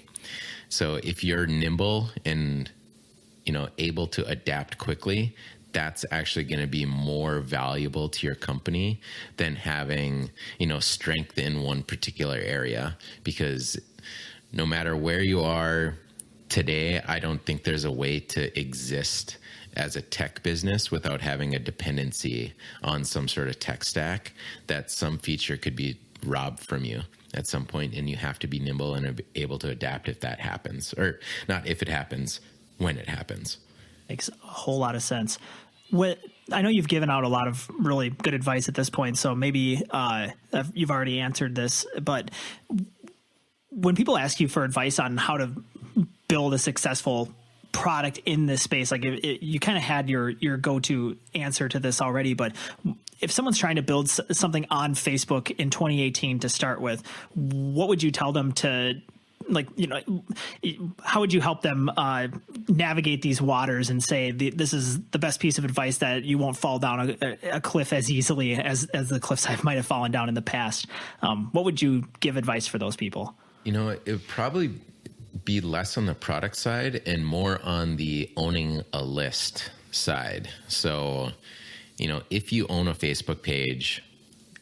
Speaker 2: So if you're nimble and, able to adapt quickly, that's actually going to be more valuable to your company than having, strength in one particular area. Because no matter where you are today, I don't think there's a way to exist as a tech business without having a dependency on some sort of tech stack that some feature could be robbed from you. at some point, and you have to be nimble and able to adapt if that happens, or not if it happens, when it happens.
Speaker 1: Makes a whole lot of sense. I know you've given out a lot of really good advice at this point, so maybe you've already answered this, but when people ask you for advice on how to build a successful product in this space, like you kind of had your go-to answer to this already, but if someone's trying to build something on Facebook in 2018 to start with, what would you tell them to, like, how would you help them navigate these waters and say this is the best piece of advice that you won't fall down a cliff as easily as the cliffs I might have fallen down in the past? What would you give advice for those people?
Speaker 2: It would probably be less on the product side and more on the owning a list side. So, if you own a Facebook page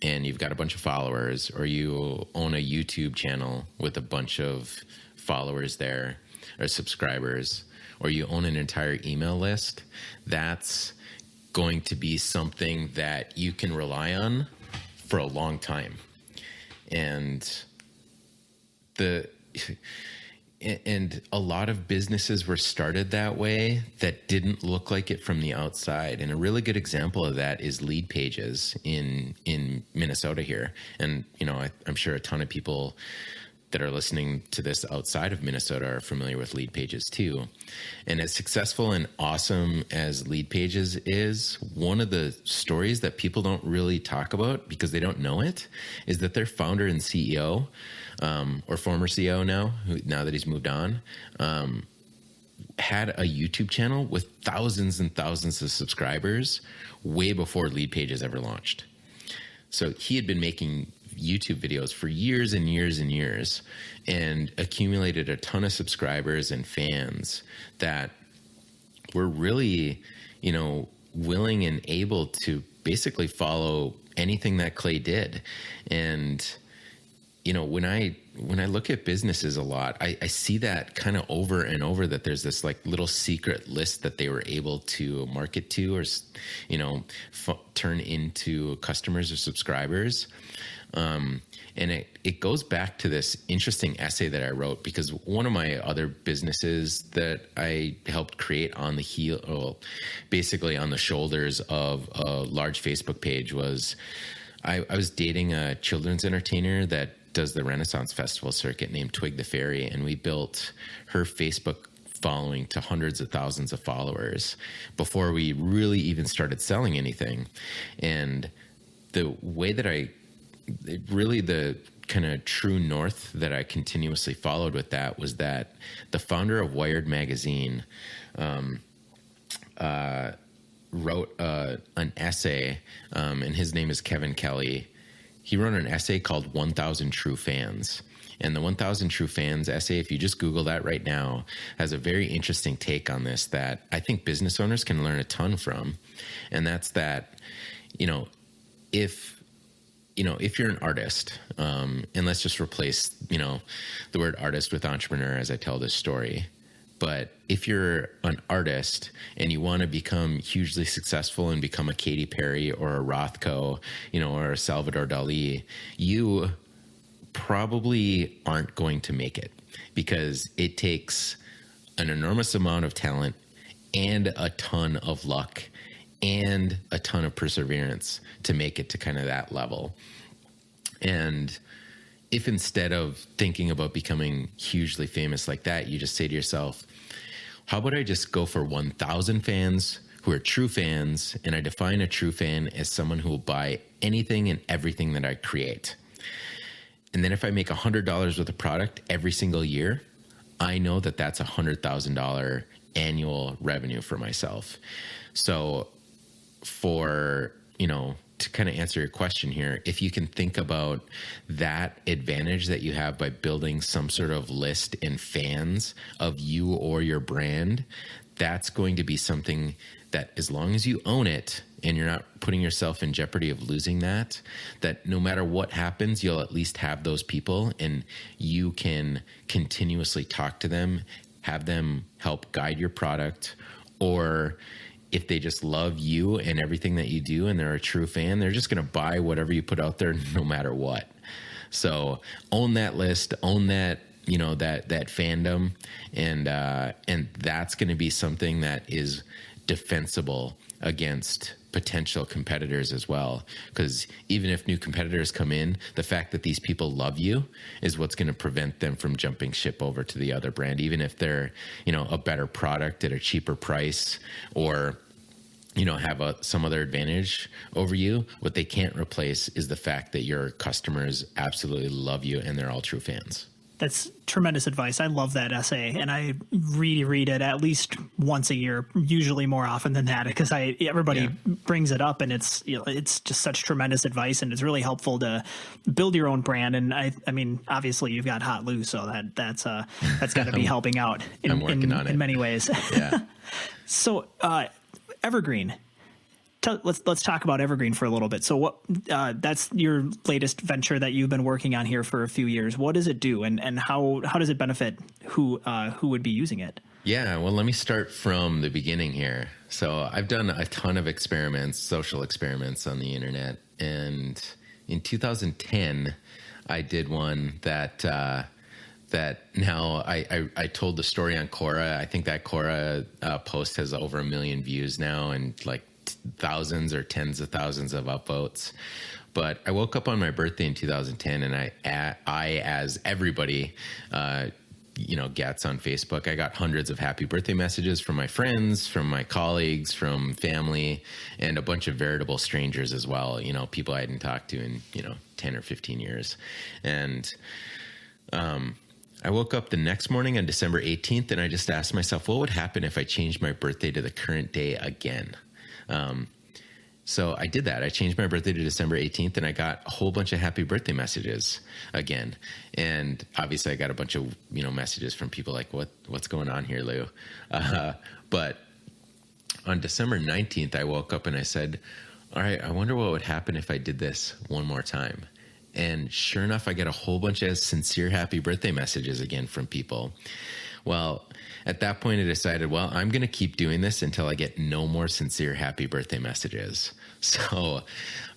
Speaker 2: and you've got a bunch of followers, or you own a YouTube channel with a bunch of followers there or subscribers, or you own an entire email list, that's going to be something that you can rely on for a long time. And a lot of businesses were started that way that didn't look like it from the outside. And a really good example of that is Lead Pages in Minnesota here. And, I'm sure a ton of people that are listening to this outside of Minnesota are familiar with Lead Pages too. And as successful and awesome as Lead Pages is, one of the stories that people don't really talk about because they don't know it is that their founder and CEO, or former CEO now that he's moved on, had a YouTube channel with thousands and thousands of subscribers way before Lead Pages ever launched. So he had been making YouTube videos for years and years and years and accumulated a ton of subscribers and fans that were really, willing and able to basically follow anything that Clay did. And when I look at businesses a lot, I see that kind of over and over, that there's this like little secret list that they were able to market to, or, turn into customers or subscribers. And it goes back to this interesting essay that I wrote, because one of my other businesses that I helped create on basically on the shoulders of a large Facebook page was I was dating a children's entertainer that does the Renaissance Festival circuit named Twig the Fairy, and we built her Facebook following to hundreds of thousands of followers before we really even started selling anything. And the way that the kind of true north that I continuously followed with that was that the founder of Wired magazine wrote an essay, and his name is Kevin Kelly. He wrote an essay called 1,000 True Fans. And the 1,000 True Fans essay, if you just Google that right now, has a very interesting take on this that I think business owners can learn a ton from. And that's that, if you're an artist, and let's just replace, the word artist with entrepreneur as I tell this story. But if you're an artist and you want to become hugely successful and become a Katy Perry or a Rothko, or a Salvador Dali, you probably aren't going to make it, because it takes an enormous amount of talent and a ton of luck and a ton of perseverance to make it to kind of that level. And if instead of thinking about becoming hugely famous like that, you just say to yourself, how about I just go for 1,000 fans who are true fans, and I define a true fan as someone who will buy anything and everything that I create. And then if I make $100 worth of product every single year, I know that that's $100,000 annual revenue for myself. So to kind of answer your question here, if you can think about that advantage that you have by building some sort of list and fans of you or your brand, that's going to be something that, as long as you own it and you're not putting yourself in jeopardy of losing that no matter what happens, you'll at least have those people, and you can continuously talk to them, have them help guide your product, or if they just love you and everything that you do and they're a true fan, they're just going to buy whatever you put out there no matter what. So own that list, own that, that fandom. And that's going to be something that is defensible against potential competitors as well. Because even if new competitors come in, the fact that these people love you is what's going to prevent them from jumping ship over to the other brand, even if they're, a better product at a cheaper price, or have some other advantage over you. What they can't replace is the fact that your customers absolutely love you and they're all true fans.
Speaker 1: That's tremendous advice. I love that essay, and I reread it at least once a year, usually more often than that, because everybody brings it up, and it's just such tremendous advice, and it's really helpful to build your own brand. And I mean, obviously you've got Hot Lou, so that's got to be helping out in many ways.
Speaker 2: Yeah.
Speaker 1: So Evergreen. Let's talk about Evergreen for a little bit. So what that's your latest venture that you've been working on here for a few years. What does it do, and how does it benefit who would be using it?
Speaker 2: Yeah, well, let me start from the beginning here. So I've done a ton of experiments, social experiments on the internet, and in 2010, I did one that now I told the story on Quora. I think that Quora post has over 1 million views now, and like thousands or tens of thousands of upvotes. But I woke up on my birthday in 2010, and I as everybody gets on Facebook, I got hundreds of happy birthday messages from my friends, from my colleagues, from family, and a bunch of veritable strangers as well. People I hadn't talked to in 10 or 15 years. And I woke up the next morning on December 18th, and I just asked myself, what would happen if I changed my birthday to the current day again? So I did that. I changed my birthday to December 18th, and I got a whole bunch of happy birthday messages again. And obviously I got a bunch of, messages from people like, what's going on here, Lou? But on December 19th, I woke up and I said, all right, I wonder what would happen if I did this one more time. And sure enough, I get a whole bunch of sincere happy birthday messages again from people. Well, at that point, I decided, I'm going to keep doing this until I get no more sincere happy birthday messages. So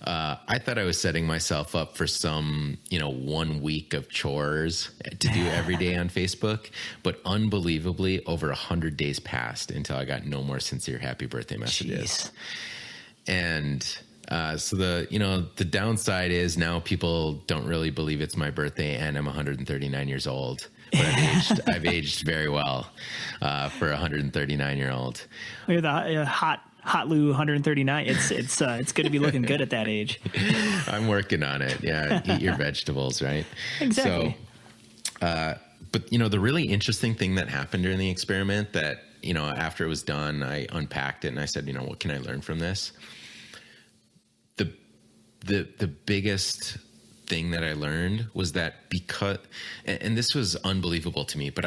Speaker 2: I thought I was setting myself up for some, 1 week of chores to do every day on Facebook. But unbelievably, over 100 days passed until I got no more sincere happy birthday messages. Jeez. And so the downside is now people don't really believe it's my birthday, and I'm 139 years old. But I've aged very well for a 139-year-old.
Speaker 1: You're the hot Lou 139. It's going to be looking good at that age.
Speaker 2: I'm working on it. Yeah, eat your vegetables, right?
Speaker 1: Exactly.
Speaker 2: So, but the really interesting thing that happened during the experiment that after it was done, I unpacked it and I said, what can I learn from this? The biggest thing that I learned was that and this was unbelievable to me, but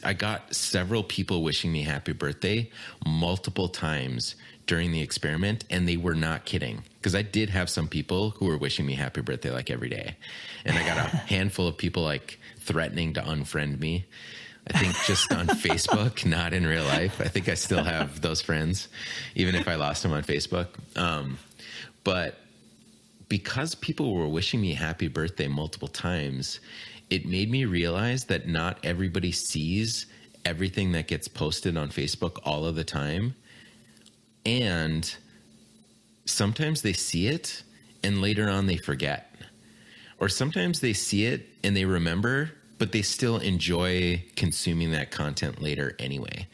Speaker 2: I got several people wishing me happy birthday multiple times during the experiment, and they were not kidding, because I did have some people who were wishing me happy birthday like every day, and I got a handful of people like threatening to unfriend me. I think just on Facebook, not in real life. I think I still have those friends, even if I lost them on Facebook. But because people were wishing me happy birthday multiple times, it made me realize that not everybody sees everything that gets posted on Facebook all of the time. And sometimes they see it and later on they forget. Or sometimes they see it and they remember, but they still enjoy consuming that content later anyway.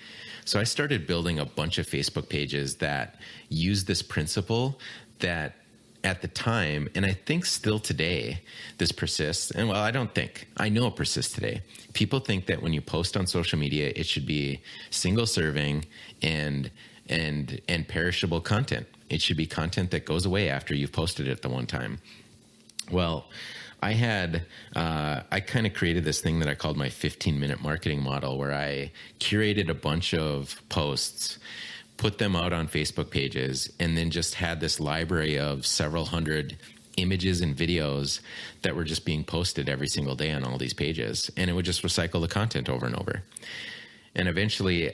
Speaker 2: So I started building a bunch of Facebook pages that use this principle that at the time, and I think still today, this persists. And I know it persists today. People think that when you post on social media, it should be single serving and perishable content. It should be content that goes away after you've posted it the one time. Well, I kind of created this thing that I called my 15-minute marketing model, where I curated a bunch of posts, put them out on Facebook pages, and then just had this library of several hundred images and videos that were just being posted every single day on all these pages. And it would just recycle the content over and over. And eventually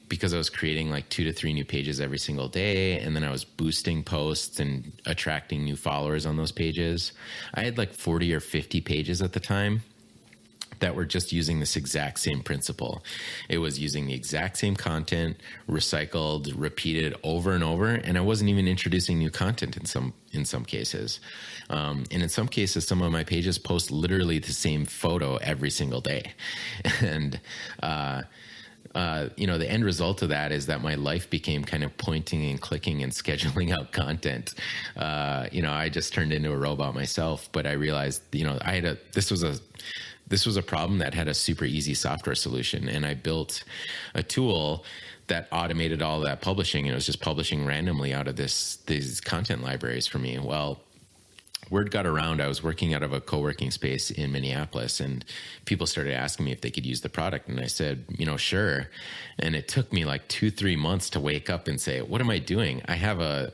Speaker 2: because I was creating like 2 to 3 new pages every single day, and then I was boosting posts and attracting new followers on those pages, I had like 40 or 50 pages at the time that were just using this exact same principle. It was using the exact same content, recycled, repeated over and over, and I wasn't even introducing new content in some cases. And in some cases, some of my pages post literally the same photo every single day. And the end result of that is that my life became kind of pointing and clicking and scheduling out content. I just turned into a robot myself, but I realized, this was a problem that had a super easy software solution. And I built a tool that automated all of that publishing. And it was just publishing randomly out of these content libraries for me. Well, word got around. I was working out of a co-working space in Minneapolis, and people started asking me if they could use the product. And I said, sure. And it took me like 2-3 months to wake up and say, what am I doing? I have a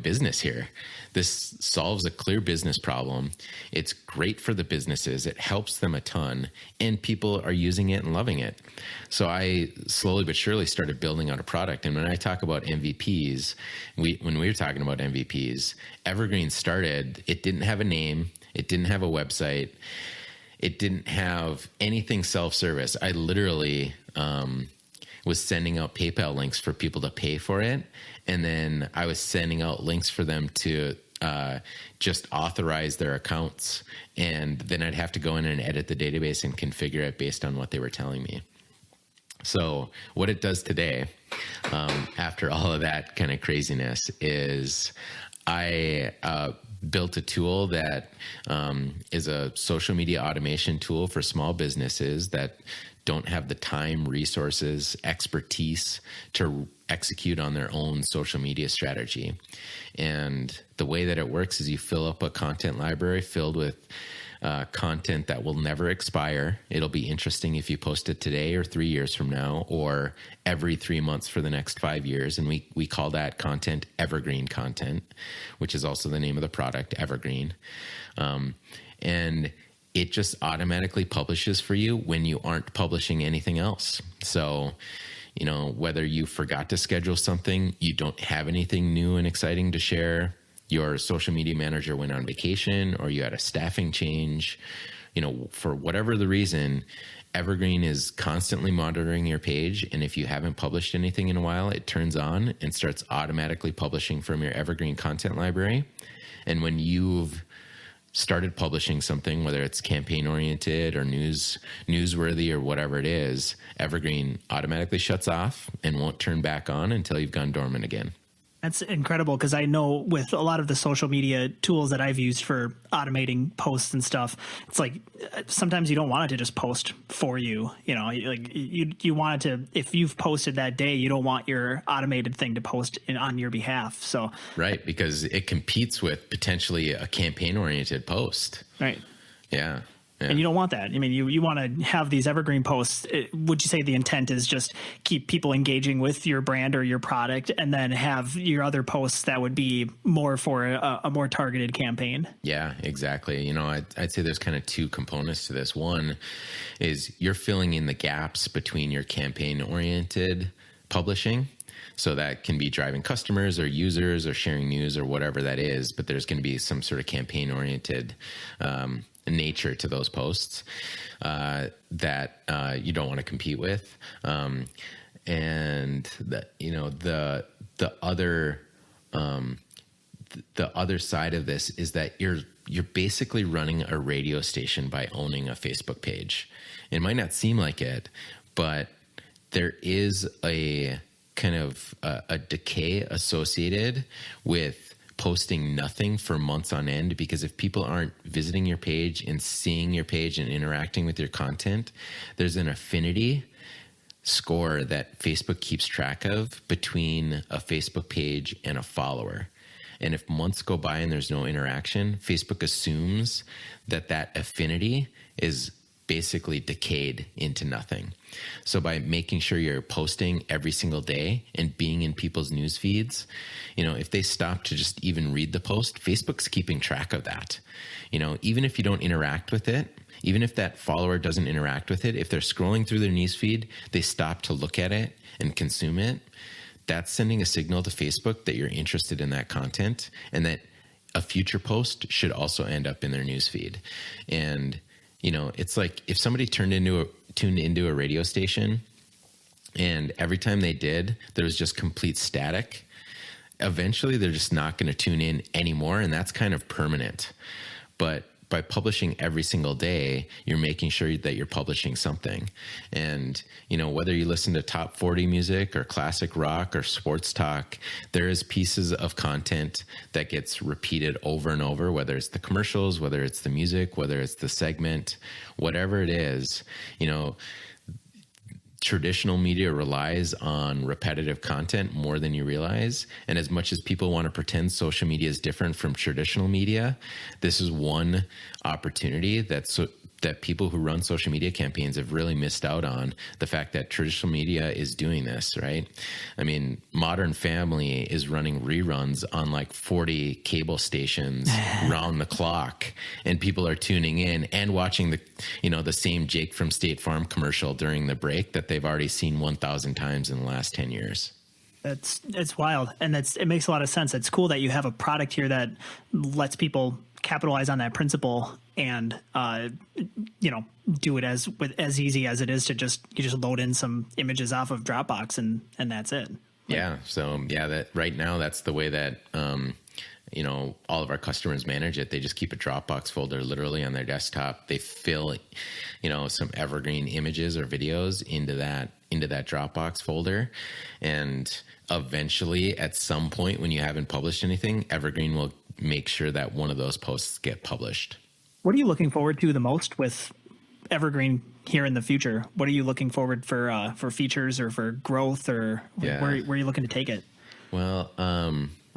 Speaker 2: business here. This solves a clear business problem. It's great for the businesses. It helps them a ton, and people are using it and loving it. So I slowly but surely started building out a product. And when I talk about MVPs, when we were talking about MVPs, Evergreen started, it didn't have a name. It didn't have a website. It didn't have anything self-service. I literally was sending out PayPal links for people to pay for it. And then I was sending out links for them to just authorize their accounts. And then I'd have to go in and edit the database and configure it based on what they were telling me. So what it does today, after all of that kind of craziness, is I built a tool that is a social media automation tool for small businesses that don't have the time, resources, expertise to execute on their own social media strategy. And the way that it works is you fill up a content library filled with content that will never expire. It'll be interesting if you post it today or 3 years from now, or every 3 months for the next 5 years. And we call that content Evergreen content, which is also the name of the product, Evergreen. And it just automatically publishes for you when you aren't publishing anything else. So, whether you forgot to schedule something, you don't have anything new and exciting to share, your social media manager went on vacation, or you had a staffing change, for whatever the reason, Evergreen is constantly monitoring your page. And if you haven't published anything in a while, it turns on and starts automatically publishing from your Evergreen content library. And when you've started publishing something, whether it's campaign oriented or newsworthy or whatever it is, Evergreen automatically shuts off and won't turn back on until you've gone dormant again.
Speaker 1: That's incredible, because I know with a lot of the social media tools that I've used for automating posts and stuff, it's like sometimes you don't want it to just post for you. You want it to, if you've posted that day, you don't want your automated thing to post on your behalf. So
Speaker 2: right, because it competes with potentially a campaign-oriented post.
Speaker 1: Right.
Speaker 2: Yeah. Yeah.
Speaker 1: And you don't want that. I mean, you want to have these evergreen posts. Would you say the intent is just keep people engaging with your brand or your product, and then have your other posts that would be more for a more targeted campaign?
Speaker 2: Yeah, exactly. I'd say there's kind of two components to this. One is you're filling in the gaps between your campaign-oriented publishing. So that can be driving customers or users or sharing news or whatever that is, but there's going to be some sort of campaign-oriented nature to those posts that you don't want to compete with. And that, the other side of this is that you're basically running a radio station by owning a Facebook page. It might not seem like it, but there is a kind of a decay associated with posting nothing for months on end, because if people aren't visiting your page and seeing your page and interacting with your content, there's an affinity score that Facebook keeps track of between a Facebook page and a follower. And if months go by and there's no interaction, Facebook assumes that affinity is basically decayed into nothing. So by making sure you're posting every single day and being in people's news feeds, if they stop to just even read the post, Facebook's keeping track of that. Even if you don't interact with it, even if that follower doesn't interact with it, if they're scrolling through their newsfeed, they stop to look at it and consume it, that's sending a signal to Facebook that you're interested in that content and that a future post should also end up in their newsfeed. And, it's like if somebody tuned into a radio station and every time they did, there was just complete static. Eventually, they're just not going to tune in anymore, and that's kind of permanent. But by publishing every single day, you're making sure that you're publishing something. And, whether you listen to top 40 music or classic rock or sports talk, there is pieces of content that gets repeated over and over, whether it's the commercials, whether it's the music, whether it's the segment, whatever it is, traditional media relies on repetitive content more than you realize. And as much as people want to pretend social media is different from traditional media, this is one opportunity that people who run social media campaigns have really missed out on, the fact that traditional media is doing this, right? I mean, Modern Family is running reruns on like 40 cable stations round the clock, and people are tuning in and watching the same Jake from State Farm commercial during the break that they've already seen 1,000 times in the last 10 years.
Speaker 1: It's wild. And it makes a lot of sense. It's cool that you have a product here that lets people capitalize on that principle and do it as easy as it is to just load in some images off of Dropbox and that's it.
Speaker 2: Yeah. So that right now that's the way that all of our customers manage it. They just keep a Dropbox folder literally on their desktop. They fill some Evergreen images or videos into that Dropbox folder, and eventually at some point when you haven't published anything, Evergreen will make sure that one of those posts get published.
Speaker 1: What are you looking forward to the most with Evergreen here in the future? What are you looking forward for features or for growth, or where are you looking to take it?
Speaker 2: Well,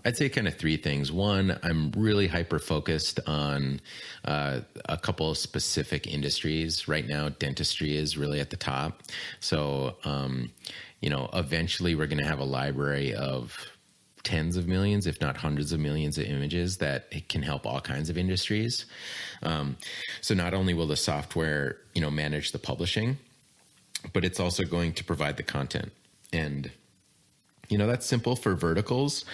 Speaker 2: I'd say kind of three things. One, I'm really hyper focused on a couple of specific industries. Right now, dentistry is really at the top. So, eventually we're going to have a library of tens of millions, if not hundreds of millions of images that it can help all kinds of industries. So not only will the software, manage the publishing, but it's also going to provide the content. And that's simple for verticals.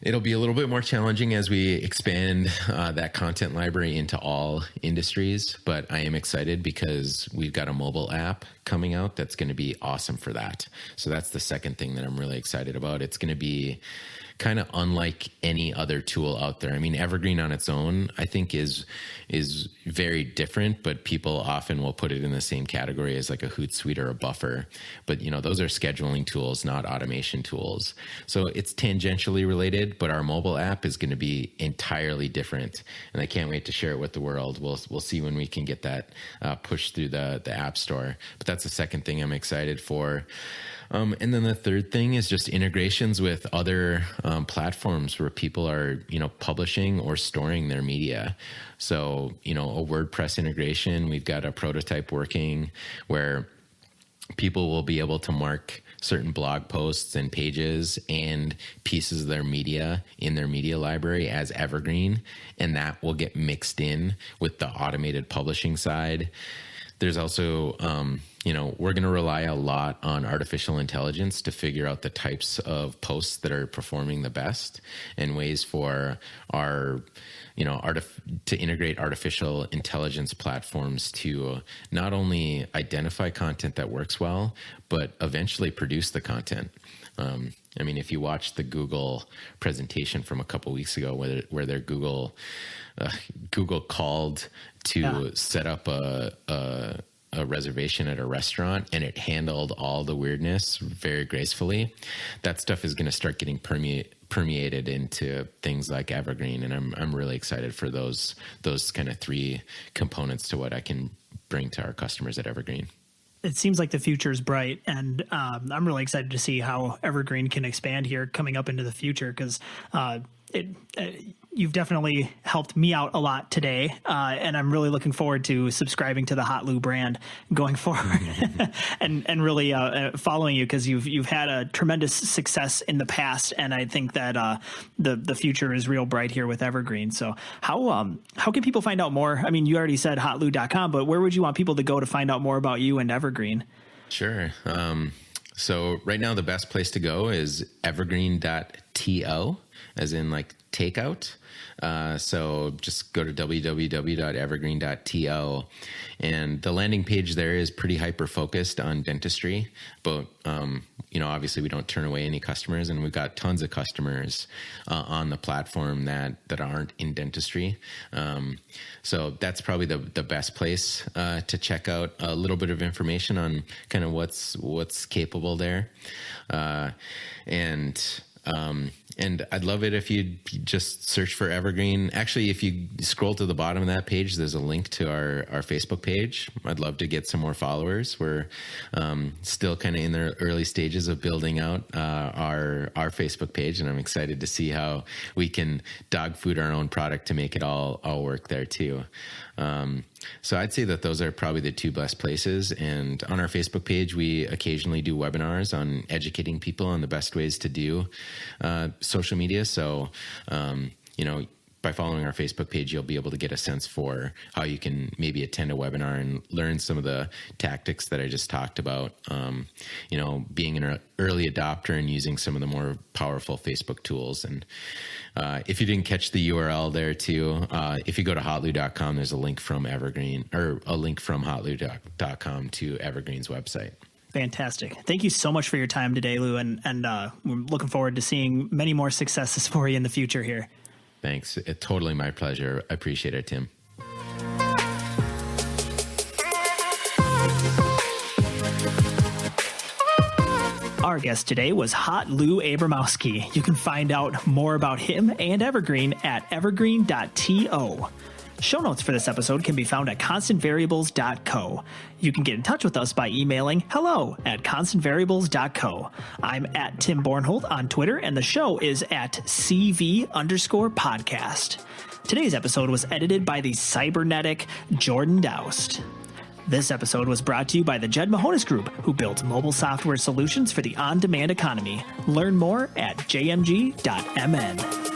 Speaker 2: It'll be a little bit more challenging as we expand that content library into all industries, but I am excited because we've got a mobile app coming out that's going to be awesome for that. So that's the second thing that I'm really excited about. It's going to be kind of unlike any other tool out there. I mean, Evergreen on its own, I think is very different, but people often will put it in the same category as like a Hootsuite or a Buffer. But, those are scheduling tools, not automation tools. So it's tangentially related, but our mobile app is going to be entirely different. And I can't wait to share it with the world. We'll see when we can get that pushed through the App Store. But that's the second thing I'm excited for. And then the third thing is just integrations with other platforms where people are, publishing or storing their media. So, a WordPress integration, we've got a prototype working where people will be able to mark certain blog posts and pages and pieces of their media in their media library as Evergreen, and that will get mixed in with the automated publishing side. There's also, we're going to rely a lot on artificial intelligence to figure out the types of posts that are performing the best and ways for our, to integrate artificial intelligence platforms to not only identify content that works well, but eventually produce the content. If you watch the Google presentation from a couple weeks ago, where their Google called to set up a reservation at a restaurant, and it handled all the weirdness very gracefully. That stuff is going to start getting permeated into things like Evergreen, and I'm really excited for those kind of three components to what I can bring to our customers at Evergreen.
Speaker 1: It seems like the future is bright, and I'm really excited to see how Evergreen can expand here coming up into the future, because you've definitely helped me out a lot today, and I'm really looking forward to subscribing to the Hot Lou brand going forward, and really following you, because you've had a tremendous success in the past, and I think that the future is real bright here with Evergreen. So how can people find out more? I mean, you already said hotlou.com, but where would you want people to go to find out more about you and Evergreen?
Speaker 2: Sure. So right now, the best place to go is evergreen.to, as in like takeout. So just go to www.evergreen.to, and the landing page there is pretty hyper focused on dentistry, but obviously we don't turn away any customers, and we've got tons of customers on the platform that aren't in dentistry. So that's probably the best place to check out a little bit of information on kind of what's capable there, and I'd love it if you just search for Evergreen. Actually, if you scroll to the bottom of that page, there's a link to our Facebook page. I'd love to get some more followers. We're still kind of in the early stages of building out our Facebook page, and I'm excited to see how we can dog food our own product to make it all work there too. So I'd say that those are probably the two best places. And on our Facebook page, we occasionally do webinars on educating people on the best ways to do social media. So, by following our Facebook page, you'll be able to get a sense for how you can maybe attend a webinar and learn some of the tactics that I just talked about. Being an early adopter and using some of the more powerful Facebook tools. And if you didn't catch the URL there too, if you go to hotlou.com, there's a link from Evergreen, or a link from hotlou.com to Evergreen's website.
Speaker 1: Fantastic. Thank you so much for your time today, Lou, and we're looking forward to seeing many more successes for you in the future here.
Speaker 2: Thanks. It's totally my pleasure. I appreciate it, Tim.
Speaker 1: Our guest today was Hot Lou Abramowski. You can find out more about him and Evergreen at evergreen.to. Show notes for this episode can be found at constantvariables.co. You can get in touch with us by emailing hello@constantvariables.co. I'm at Tim Bornholt on Twitter, and the show is at CV_podcast. Today's episode was edited by the cybernetic Jordan Doust. This episode was brought to you by the Jed Mahonis Group, who builds mobile software solutions for the on-demand economy. Learn more at jmg.mn.